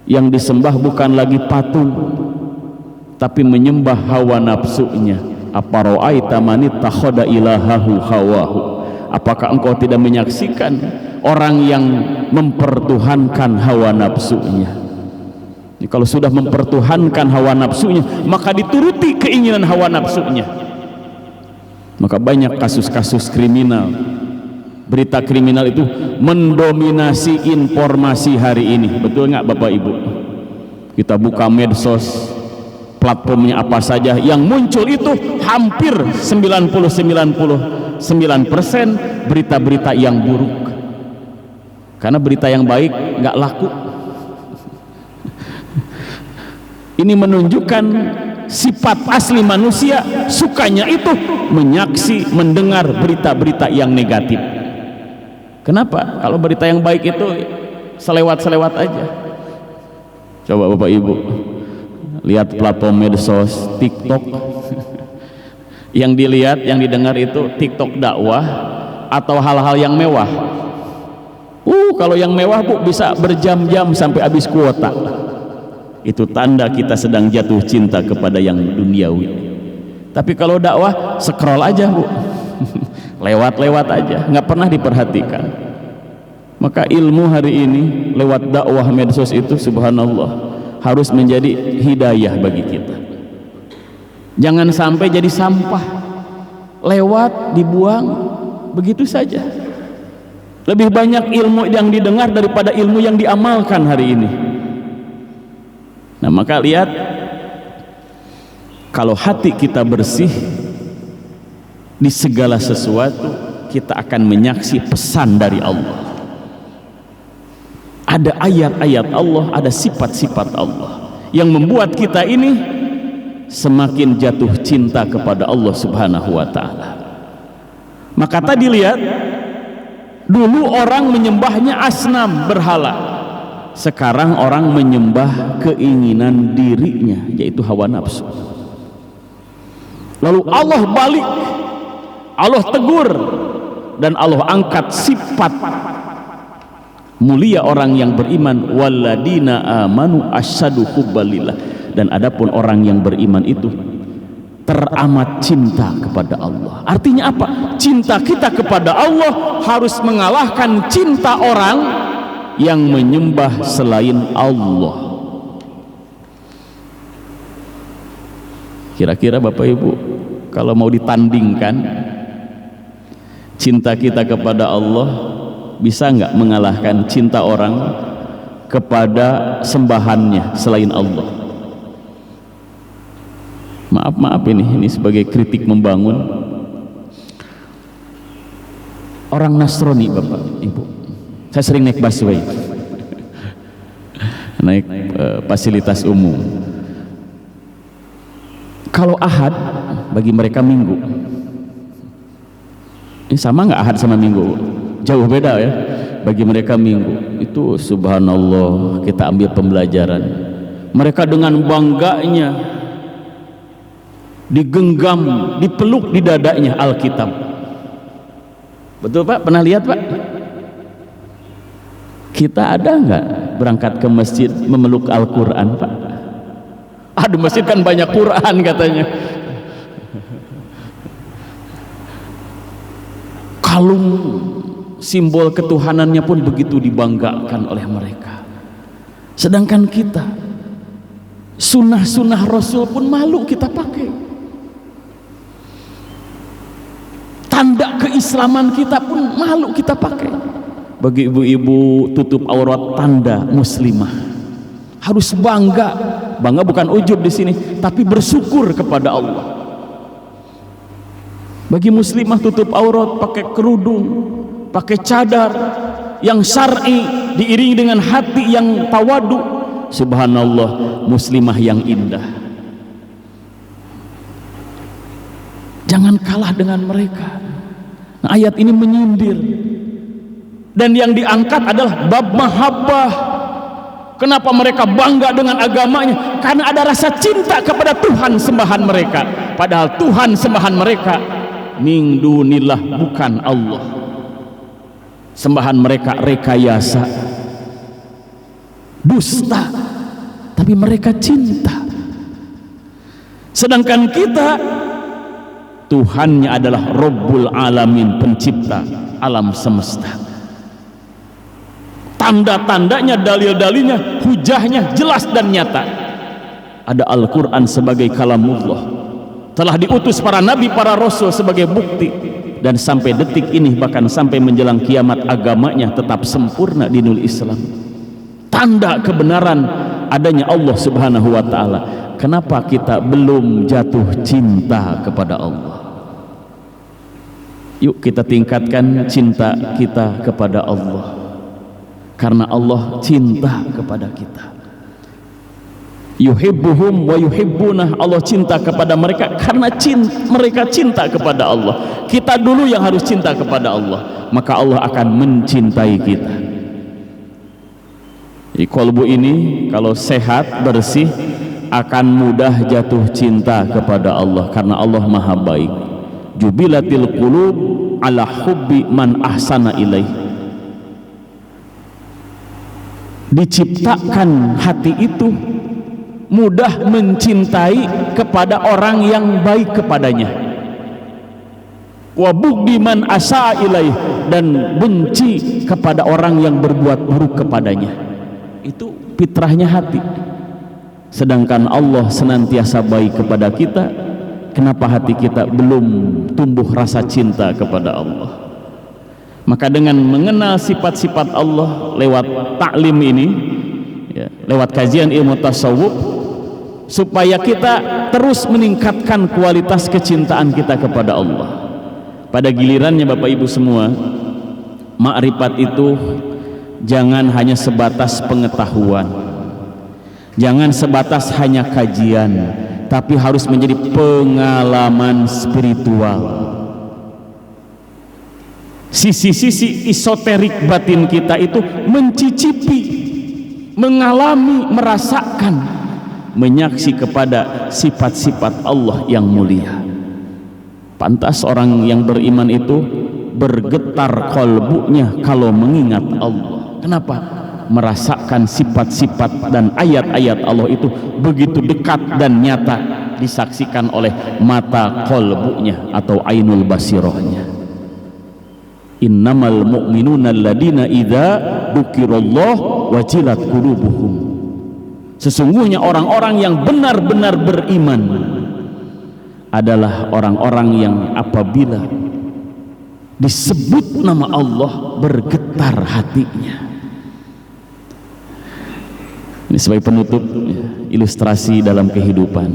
yang disembah bukan lagi patung, tapi menyembah hawa nafsunya. Apara'aita man ittakhadha ilahahu hawahu. Apakah engkau tidak menyaksikan orang yang mempertuhankan hawa nafsunya? Jadi, kalau sudah mempertuhankan hawa nafsunya, maka dituruti keinginan hawa nafsunya. Maka banyak kasus-kasus kriminal, berita kriminal itu mendominasi informasi hari ini. Betul nggak Bapak Ibu? Kita buka medsos, platformnya apa saja, yang muncul itu hampir 99% berita-berita yang buruk. Karena berita yang baik nggak laku. Ini menunjukkan sifat asli manusia, sukanya itu menyaksi, mendengar berita-berita yang negatif. Kenapa? Kalau berita yang baik itu selewat-selewat aja. Coba Bapak Ibu lihat platform medsos, TikTok. Yang dilihat, yang didengar itu TikTok dakwah atau hal-hal yang mewah. Kalau yang mewah Bu bisa berjam-jam sampai habis kuota. Itu tanda kita sedang jatuh cinta kepada yang duniawi. Tapi kalau dakwah, scroll aja Bu. Lewat-lewat aja, nggak pernah diperhatikan. Maka ilmu hari ini lewat dakwah medsos itu, subhanallah, harus menjadi hidayah bagi kita. Jangan sampai jadi sampah, lewat, dibuang begitu saja. Lebih banyak ilmu yang didengar daripada ilmu yang diamalkan hari ini. Nah, maka lihat, kalau hati kita bersih, di segala sesuatu kita akan menyaksi pesan dari Allah. Ada ayat-ayat Allah, ada sifat-sifat Allah yang membuat kita ini semakin jatuh cinta kepada Allah Subhanahu wa ta'ala. Maka tadi lihat, dulu orang menyembahnya asnam, berhala. Sekarang orang menyembah keinginan dirinya, yaitu hawa nafsu. Lalu Allah balik, Allah tegur, dan Allah angkat sifat mulia orang yang beriman, walladina amanu asyadu hubbalillah. Dan adapun orang yang beriman itu teramat cinta kepada Allah. Artinya apa? Cinta kita kepada Allah harus mengalahkan cinta orang yang menyembah selain Allah. Kira-kira Bapak Ibu, kalau mau ditandingkan, cinta kita kepada Allah bisa nggak mengalahkan cinta orang kepada sembahannya selain Allah? Maaf ini sebagai kritik membangun. Orang Nasrani Bapak Ibu, saya sering naik busway, naik fasilitas umum. Kalau Ahad bagi mereka Minggu. Ini sama nggak Ahad sama Minggu? Jauh beda ya. Bagi mereka Minggu itu, subhanallah, kita ambil pembelajaran. Mereka dengan bangganya digenggam, dipeluk di dadanya Alkitab. Betul Pak? Pernah lihat Pak? Kita ada nggak berangkat ke masjid memeluk Al-Quran Pak? Aduh, masjid kan banyak Quran katanya. Kalung simbol ketuhanannya pun begitu dibanggakan oleh mereka. Sedangkan kita, sunnah-sunnah Rasul pun malu kita pakai. Tanda keislaman kita pun malu kita pakai. Bagi ibu-ibu, tutup aurat tanda muslimah. Harus bangga. Bangga bukan ujub di sini, tapi bersyukur kepada Allah. Bagi muslimah tutup aurat, pakai kerudung, pakai cadar yang syar'i diiringi dengan hati yang tawadu. Subhanallah, muslimah yang indah. Jangan kalah dengan mereka. Nah, ayat ini menyindir. Dan yang diangkat adalah bab mahabbah. Kenapa mereka bangga dengan agamanya? Karena ada rasa cinta kepada Tuhan sembahan mereka. Padahal Tuhan sembahan mereka min dunillah, bukan Allah. Sembahan mereka rekayasa, dusta, tapi mereka cinta. Sedangkan kita, Tuhannya adalah Rabbul Alamin, pencipta alam semesta. Tanda-tandanya, dalil-dalilnya, hujahnya jelas dan nyata. Ada Al-Quran sebagai kalamullah, telah diutus para nabi, para rasul sebagai bukti, dan sampai detik ini, bahkan sampai menjelang kiamat, agamanya tetap sempurna dinul Islam. Tanda kebenaran adanya Allah Subhanahu wa ta'ala. Kenapa kita belum jatuh cinta kepada Allah? Yuk kita tingkatkan cinta kita kepada Allah, karena Allah cinta kepada kita. Yuhibbuhum wa yuhibbunah, Allah cinta kepada mereka karena mereka cinta kepada Allah. Kita dulu yang harus cinta kepada Allah, maka Allah akan mencintai kita. Jadi kolbu ini kalau sehat, bersih, akan mudah jatuh cinta kepada Allah, karena Allah maha baik. Jubilatil qulub ala hubbi man ahsana ilaih. Diciptakan hati itu mudah mencintai kepada orang yang baik kepadanya. Wa bughdi man asa ilaih, dan benci kepada orang yang berbuat buruk kepadanya. Itu fitrahnya hati. Sedangkan Allah senantiasa baik kepada kita. Kenapa hati kita belum tumbuh rasa cinta kepada Allah? Maka dengan mengenal sifat-sifat Allah lewat taklim ini, ya, lewat kajian ilmu tasawuf, supaya kita terus meningkatkan kualitas kecintaan kita kepada Allah. Pada gilirannya Bapak Ibu semua, makrifat itu jangan hanya sebatas pengetahuan, jangan sebatas hanya kajian, tapi harus menjadi pengalaman spiritual. Sisi-sisi esoterik batin kita itu mencicipi, mengalami, merasakan, menyaksi kepada sifat-sifat Allah yang mulia. Pantas orang yang beriman itu bergetar kolbunya kalau mengingat Allah. Kenapa? Merasakan sifat-sifat dan ayat-ayat Allah itu begitu dekat dan nyata, disaksikan oleh mata kolbunya atau ainul basirohnya. Innamal mu'minuna alladina idza dzukirallah wajilat qulubuhum. Sesungguhnya orang-orang yang benar-benar beriman adalah orang-orang yang apabila disebut nama Allah bergetar hatinya. Ini sebagai penutup, ilustrasi dalam kehidupan.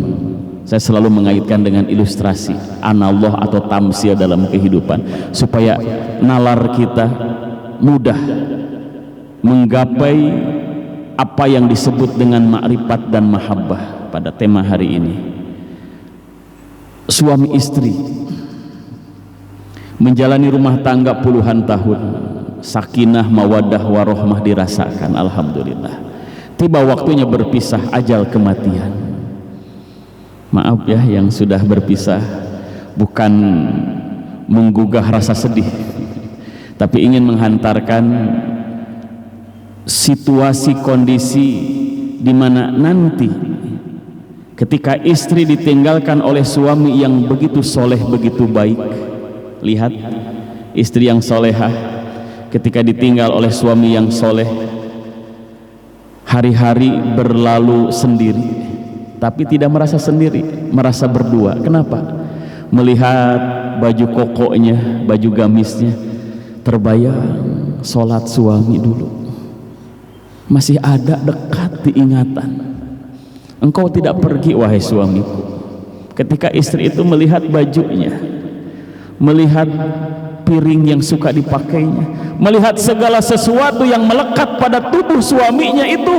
Saya selalu mengaitkan dengan ilustrasi analog atau tamsil dalam kehidupan, supaya nalar kita mudah menggapai apa yang disebut dengan makrifat dan mahabbah pada tema hari ini. Suami istri menjalani rumah tangga puluhan tahun, sakinah, mawaddah, warohmah dirasakan, alhamdulillah. Tiba waktunya berpisah, ajal kematian. Maaf ya yang sudah berpisah, bukan menggugah rasa sedih, tapi ingin menghantarkan situasi kondisi di mana nanti ketika istri ditinggalkan oleh suami yang begitu soleh, begitu baik. Lihat istri yang solehah ketika ditinggal oleh suami yang soleh, hari-hari berlalu sendiri, tapi tidak merasa sendiri, merasa berdua. Kenapa? Melihat baju kokonya, baju gamisnya, terbayang sholat suami dulu, masih ada dekat diingatan. Engkau tidak pergi wahai suamiku. Ketika istri itu melihat bajunya, melihat piring yang suka dipakainya, melihat segala sesuatu yang melekat pada tubuh suaminya itu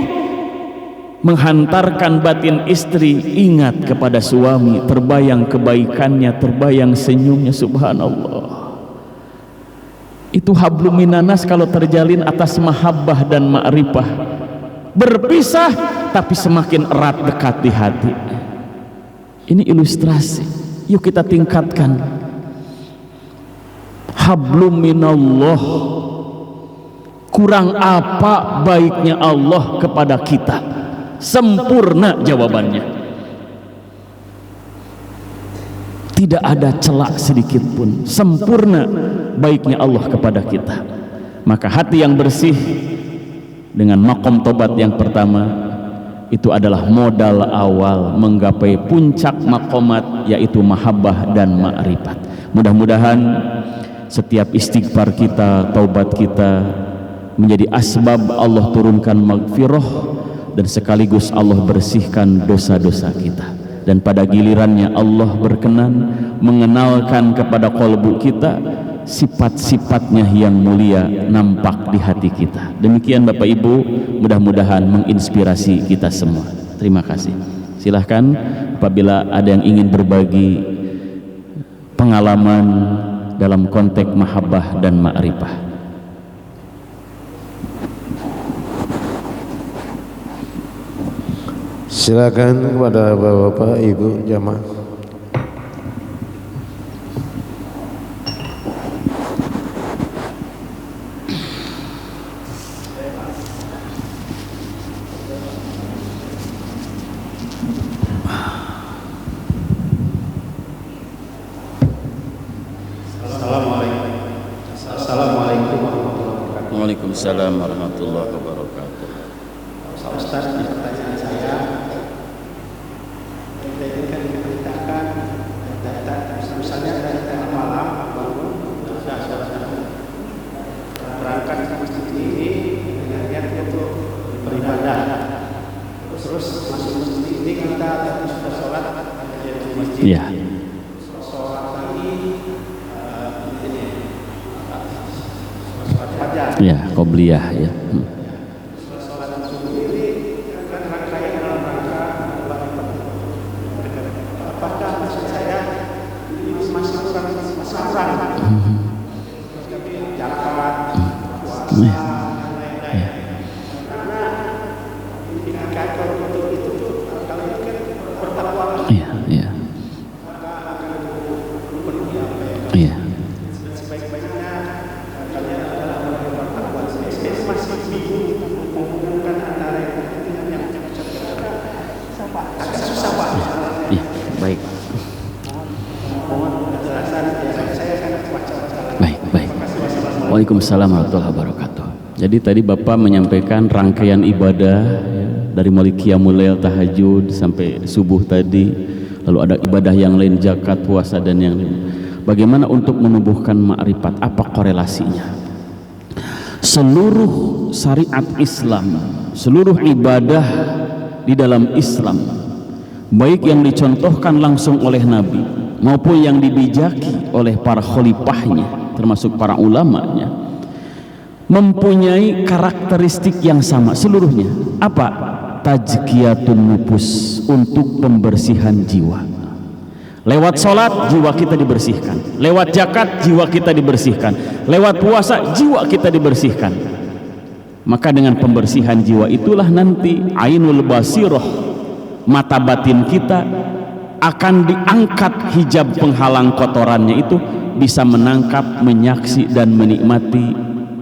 menghantarkan batin istri ingat kepada suami, terbayang kebaikannya, terbayang senyumnya. Subhanallah, itu hablum minanas kalau terjalin atas mahabbah dan ma'rifah. Berpisah tapi semakin erat dekat di hati. Ini ilustrasi, yuk kita tingkatkan hablum minallah. Kurang apa baiknya Allah kepada kita? Sempurna jawabannya, tidak ada celak sedikit pun. Sempurna baiknya Allah kepada kita. Maka hati yang bersih dengan maqam tobat yang pertama itu adalah modal awal menggapai puncak maqamat, yaitu mahabbah dan ma'rifat. Mudah-mudahan setiap istighfar kita, taubat kita menjadi asbab Allah turunkan maghfirah, dan sekaligus Allah bersihkan dosa-dosa kita. Dan pada gilirannya Allah berkenan mengenalkan kepada qalbu kita sifat-sifatnya yang mulia nampak di hati kita. Demikian Bapak Ibu, mudah-mudahan menginspirasi kita semua. Terima kasih. Silahkan apabila ada yang ingin berbagi pengalaman dalam konteks mahabbah dan ma'rifah. Silakan kepada bapak-bapak, ibu jamaah. Assalamualaikum warahmatullahi wabarakatuh. Waalaikumsalam warahmatullahi wabarakatuh. Ustaz, pertanyaan saya, ini kan diberitakan misalnya dari tengah malam bangun sudah berangkat ke masjid ini dengan niat untuk beribadah, terus masuk masjid ini kita sudah sholat di masjid. Iya. Sholat lagi ini sholat fajar. Ya, qobliyah ya. Waalaikumsalam warahmatullahi wabarakatuh. Jadi tadi Bapak menyampaikan rangkaian ibadah ya, dari mulai qiyamul lail, tahajud sampai subuh tadi, lalu ada ibadah yang lain, zakat, puasa dan yang lain. Bagaimana untuk menumbuhkan ma'rifat? Apa korelasinya? Seluruh syariat Islam, seluruh ibadah di dalam Islam, baik yang dicontohkan langsung oleh Nabi maupun yang dibijaki oleh para khalifahnya, termasuk para ulamanya, mempunyai karakteristik yang sama seluruhnya. Apa? Tazkiyatun nufus, untuk pembersihan jiwa. Lewat sholat jiwa kita dibersihkan, lewat zakat jiwa kita dibersihkan, lewat puasa jiwa kita dibersihkan. Maka dengan pembersihan jiwa itulah nanti ainul basirah, mata batin kita akan diangkat hijab penghalang kotorannya itu, bisa menangkap, menyaksi dan menikmati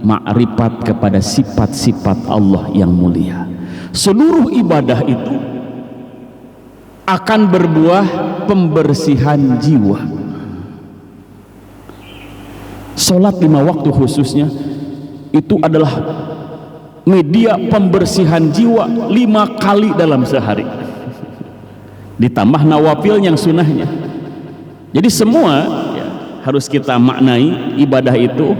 ma'rifat kepada sifat-sifat Allah yang mulia. Seluruh ibadah itu akan berbuah pembersihan jiwa. Salat 5 waktu khususnya itu adalah media pembersihan jiwa 5 kali dalam sehari, ditambah nawafil yang sunnahnya. Jadi semua harus kita maknai ibadah itu,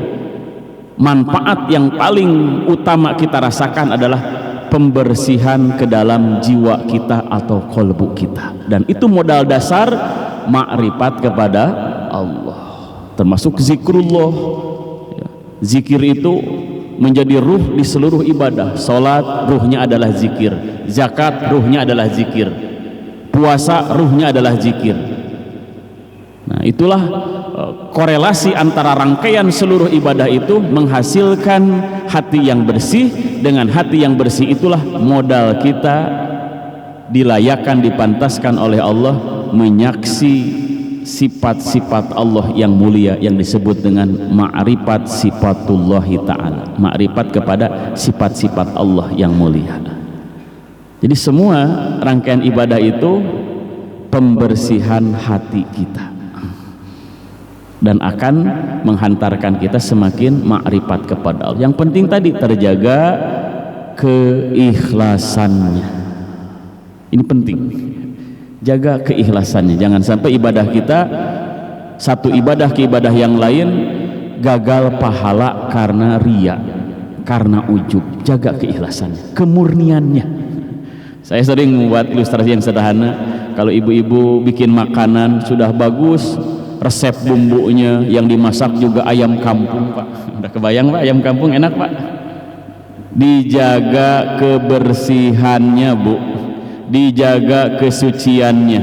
manfaat yang paling utama kita rasakan adalah pembersihan ke dalam jiwa kita atau qalbu kita, dan itu modal dasar ma'rifat kepada Allah. termasuk zikrullah. Zikir itu menjadi ruh di seluruh ibadah. Salat ruhnya adalah zikir, zakat ruhnya adalah zikir, puasa ruhnya adalah zikir. Nah, itulah korelasi antara rangkaian seluruh ibadah itu menghasilkan hati yang bersih. Dengan hati yang bersih itulah modal kita dilayakan, dipantaskan oleh Allah menyaksi sifat-sifat Allah yang mulia yang disebut dengan ma'rifat sifatullahi ta'ala, ma'rifat kepada sifat-sifat Allah yang mulia. Jadi semua rangkaian ibadah itu pembersihan hati kita dan akan menghantarkan kita semakin ma'rifat kepada Allah. Yang penting tadi terjaga keikhlasannya. Ini penting, jaga keikhlasannya. Jangan sampai ibadah kita, satu ibadah ke ibadah yang lain gagal pahala karena riya, karena ujub. Jaga keikhlasannya, kemurniannya. Saya sering membuat ilustrasi yang sederhana. Kalau ibu-ibu bikin makanan sudah bagus, resep bumbunya yang dimasak juga ayam kampung, Pak. Udah kebayang, Pak, ayam kampung enak, Pak. Dijaga kebersihannya, Bu, dijaga kesuciannya,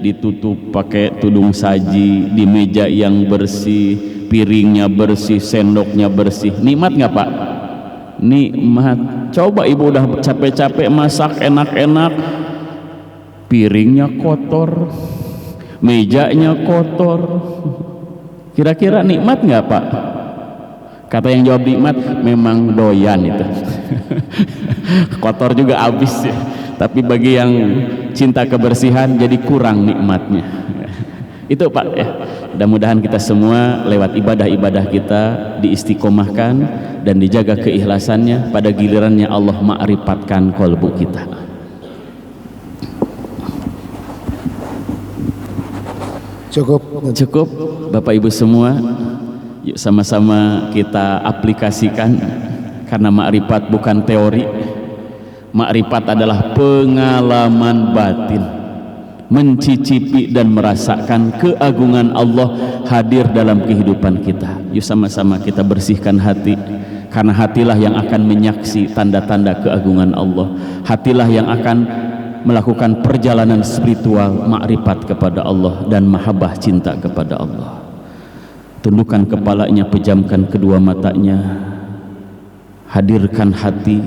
ditutup pakai tudung saji, di meja yang bersih, piringnya bersih, sendoknya bersih. Nikmat nggak, Pak? Nikmat. Coba ibu udah capek-capek masak enak-enak, piringnya kotor, mejanya kotor, kira-kira nikmat nggak, Pak? Kata yang jawab nikmat, memang doyan itu. Kotor juga habis ya. Tapi bagi yang cinta kebersihan jadi kurang nikmatnya. Itu, Pak, ya. Mudah-mudahan kita semua lewat ibadah-ibadah kita diistiqomahkan dan dijaga keikhlasannya. Pada gilirannya Allah ma'rifatkan qalbu kita. Cukup Bapak Ibu semua, yuk sama-sama kita aplikasikan, karena ma'rifat bukan teori. Ma'rifat adalah pengalaman batin, mencicipi dan merasakan keagungan Allah hadir dalam kehidupan kita. Yuk sama-sama kita bersihkan hati, karena hatilah yang akan menyaksi tanda-tanda keagungan Allah. Hatilah yang akan melakukan perjalanan spiritual ma'rifat kepada Allah dan mahabbah cinta kepada Allah. Tundukkan kepalanya, pejamkan kedua matanya, hadirkan hati,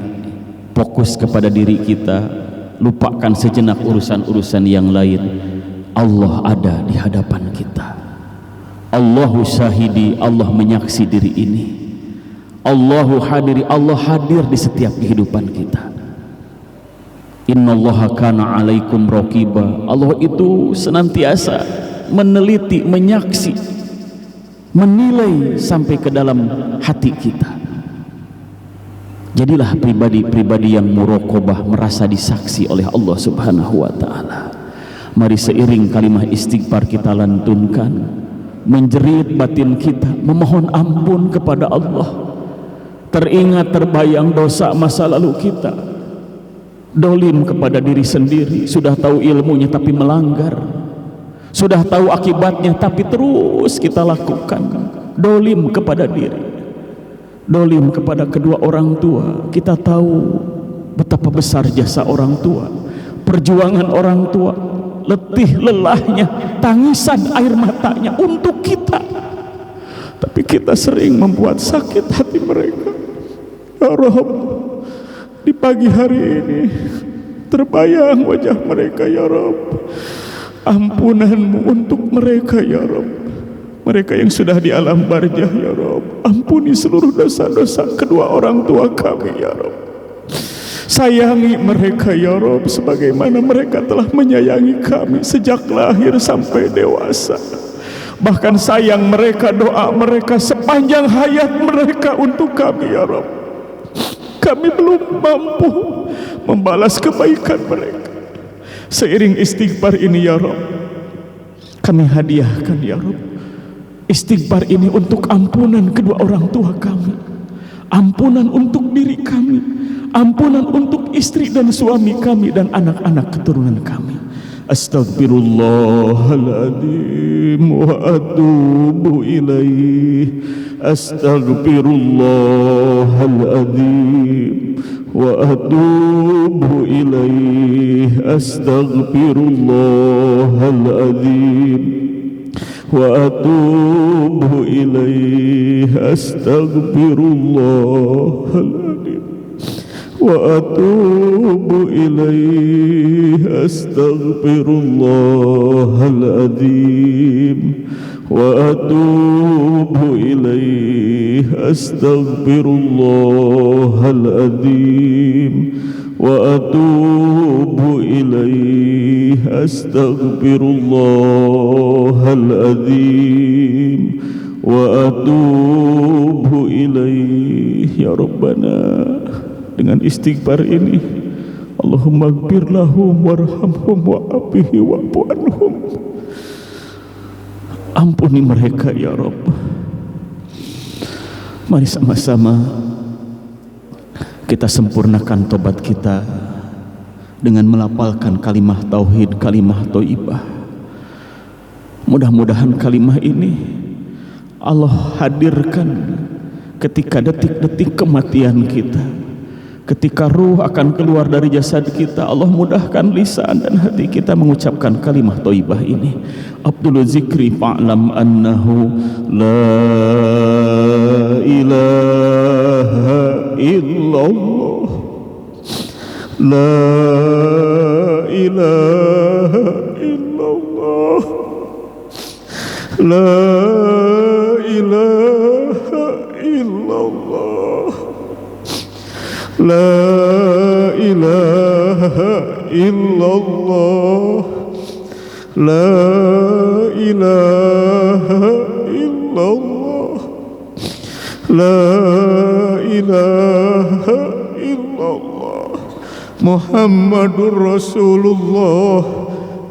fokus kepada diri kita, lupakan sejenak urusan-urusan yang lain. Allah ada di hadapan kita. Allahu syahidi, Allah menyaksi diri ini. Allahu hadiri, Allah hadir di setiap kehidupan kita. Innallaha kana alaikum raqiba, Allah itu senantiasa meneliti, menyaksi, menilai sampai ke dalam hati kita. Jadilah pribadi-pribadi yang muraqabah, merasa disaksi oleh Allah Subhanahu wa taala. Mari seiring kalimah istighfar kita lantunkan, menjerit batin kita, memohon ampun kepada Allah. Teringat, terbayang dosa masa lalu kita, dolim kepada diri sendiri, sudah tahu ilmunya tapi melanggar, sudah tahu akibatnya tapi terus kita lakukan. Dolim kepada diri, dolim kepada kedua orang tua. Kita tahu betapa besar jasa orang tua, perjuangan orang tua, letih lelahnya, tangisan air matanya untuk kita, tapi kita sering membuat sakit hati mereka. Ya Rabb, di pagi hari ini terbayang wajah mereka, ya Rabb. Ampunanmu untuk mereka, ya Rabb. Mereka yang sudah di alam barzah, ya Rabb. Ampuni seluruh dosa-dosa kedua orang tua kami, ya Rabb. Sayangi mereka, ya Rabb, sebagaimana mereka telah menyayangi kami sejak lahir sampai dewasa. Bahkan sayang mereka, doa mereka sepanjang hayat mereka untuk kami, ya Rabb. Kami belum mampu membalas kebaikan mereka. Seiring istighfar ini, ya Rabb, kami hadiahkan, ya Rabb, istighfar ini untuk ampunan kedua orang tua kami, ampunan untuk diri kami, ampunan untuk istri dan suami kami dan anak-anak keturunan kami. Astaghfirullahaladzim wa atubu ilaih. Astaghfirullahaladzim wa atubu ilaih. Astaghfirullahaladzim wa atubu ilaih. Astaghfirullahaladzim wa atubu ilaih. Astaghfirullahaladzim wa atubu ilaih. Astaghfirullahaladzim wa atubu ilaih. Astaghfirullahaladzim wa atubu ilaih. Ya Rabbana, dengan istighfar ini, Allahumma gfir lahum warhamhum wa'afihi wa'fu anhum. Ampuni mereka ya Rabb. Mari sama-sama kita sempurnakan tobat kita dengan melafalkan kalimah tauhid, kalimah thayyibah. Mudah-mudahan kalimah ini Allah hadirkan ketika detik-detik kematian kita, ketika ruh akan keluar dari jasad kita. Allah mudahkan lisan dan hati kita mengucapkan kalimah thayyibah ini. Abdul zikri fa'lam annahu la ilaha illallah, la ilaha illallah, la ilaha illallah, la ilaha illallah, la ilaha illallah, la ilaha illallah, Muhammadur Rasulullah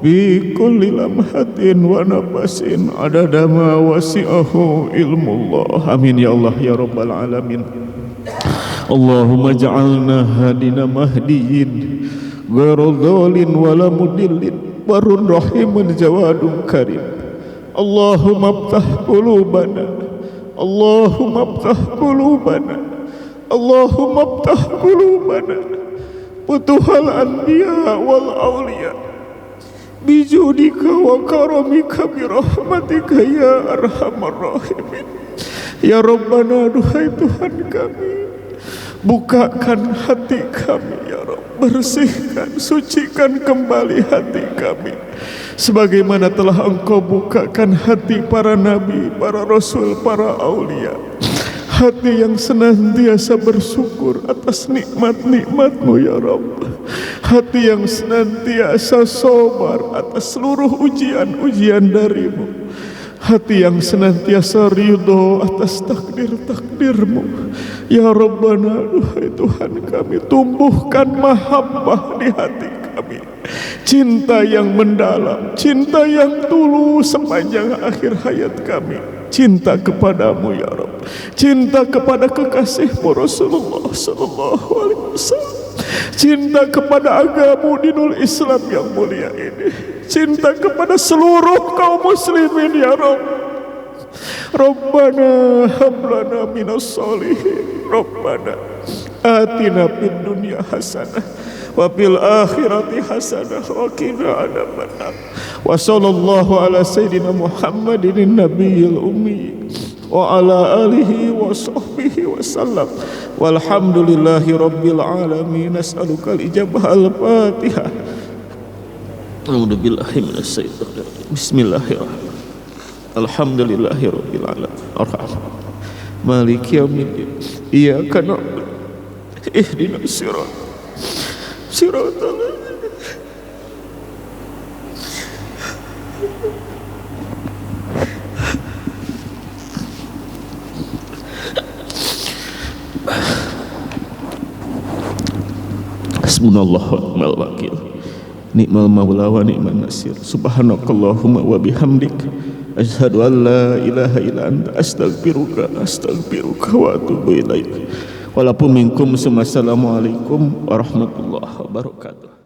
bi kulli lamhatin wa nafasin adada ma wasi'ahu ilmullah. Amin ya Allah ya rabbal alamin. Allahumma ja'alna hadina mahdiyin ghairu dhalin wala mudillin barun rahimun jawadun karim. Allahumma aftah qulubana, Allahumma aftah qulubana, Allahumma aftah qulubana futuhal anbiya wal awliya bijudika wa karamika birahmatika ya arhamar rahimin. Ya Rabbana, duhai Tuhan kami, bukakan hati kami ya Rabb, bersihkan, sucikan kembali hati kami sebagaimana telah Engkau bukakan hati para nabi, para rasul, para aulia. Hati yang senantiasa bersyukur atas nikmat-nikmat-Mu ya Rabb. Hati yang senantiasa sabar atas seluruh ujian-ujian dari-Mu. Hati yang senantiasa ridho atas takdir-takdir-Mu. Ya Rabbana, duhai Tuhan kami, tumbuhkan mahabbah di hati kami, cinta yang mendalam, cinta yang tulus sepanjang akhir hayat kami. Cinta kepadamu ya Rabb, cinta kepada kekasih-Mu Rasulullah sallallahu alaihi wasallam, cinta kepada agama dinul Islam yang mulia ini, cinta kepada seluruh kaum muslimin ya Rabb. Rabbana hablana minas solihin, Rabbana atina fid dunya hasanah wa fil akhirati hasanah wa qina adzabannar. Wa sallallahu ala sayyidina Muhammadin nabiyil ummi wa ala alihi wa sahbihi wa sallam. Walhamdulillahi rabbil alamin. Nas'aluka al-ijabah al-Fatihah. A'udzu billahi minasy syaithanir rajim. Bismillahirrahmanirrahim. Alhamdulillahi rabbil alamin. Arrahman maliki yaumiddin. Iyyaka na'budu ihdinas siratal ladzina. Hasbunallahu wa ni'mal wakil, ni'mal maula wa ni'man nasir. Subhanakallahumma wa bihamdik, asyhadu an la ilaha illa anta, astaghfiruka wa atubu ilaik. Walaupun minkum. Assalamualaikum warahmatullahi wabarakatuh.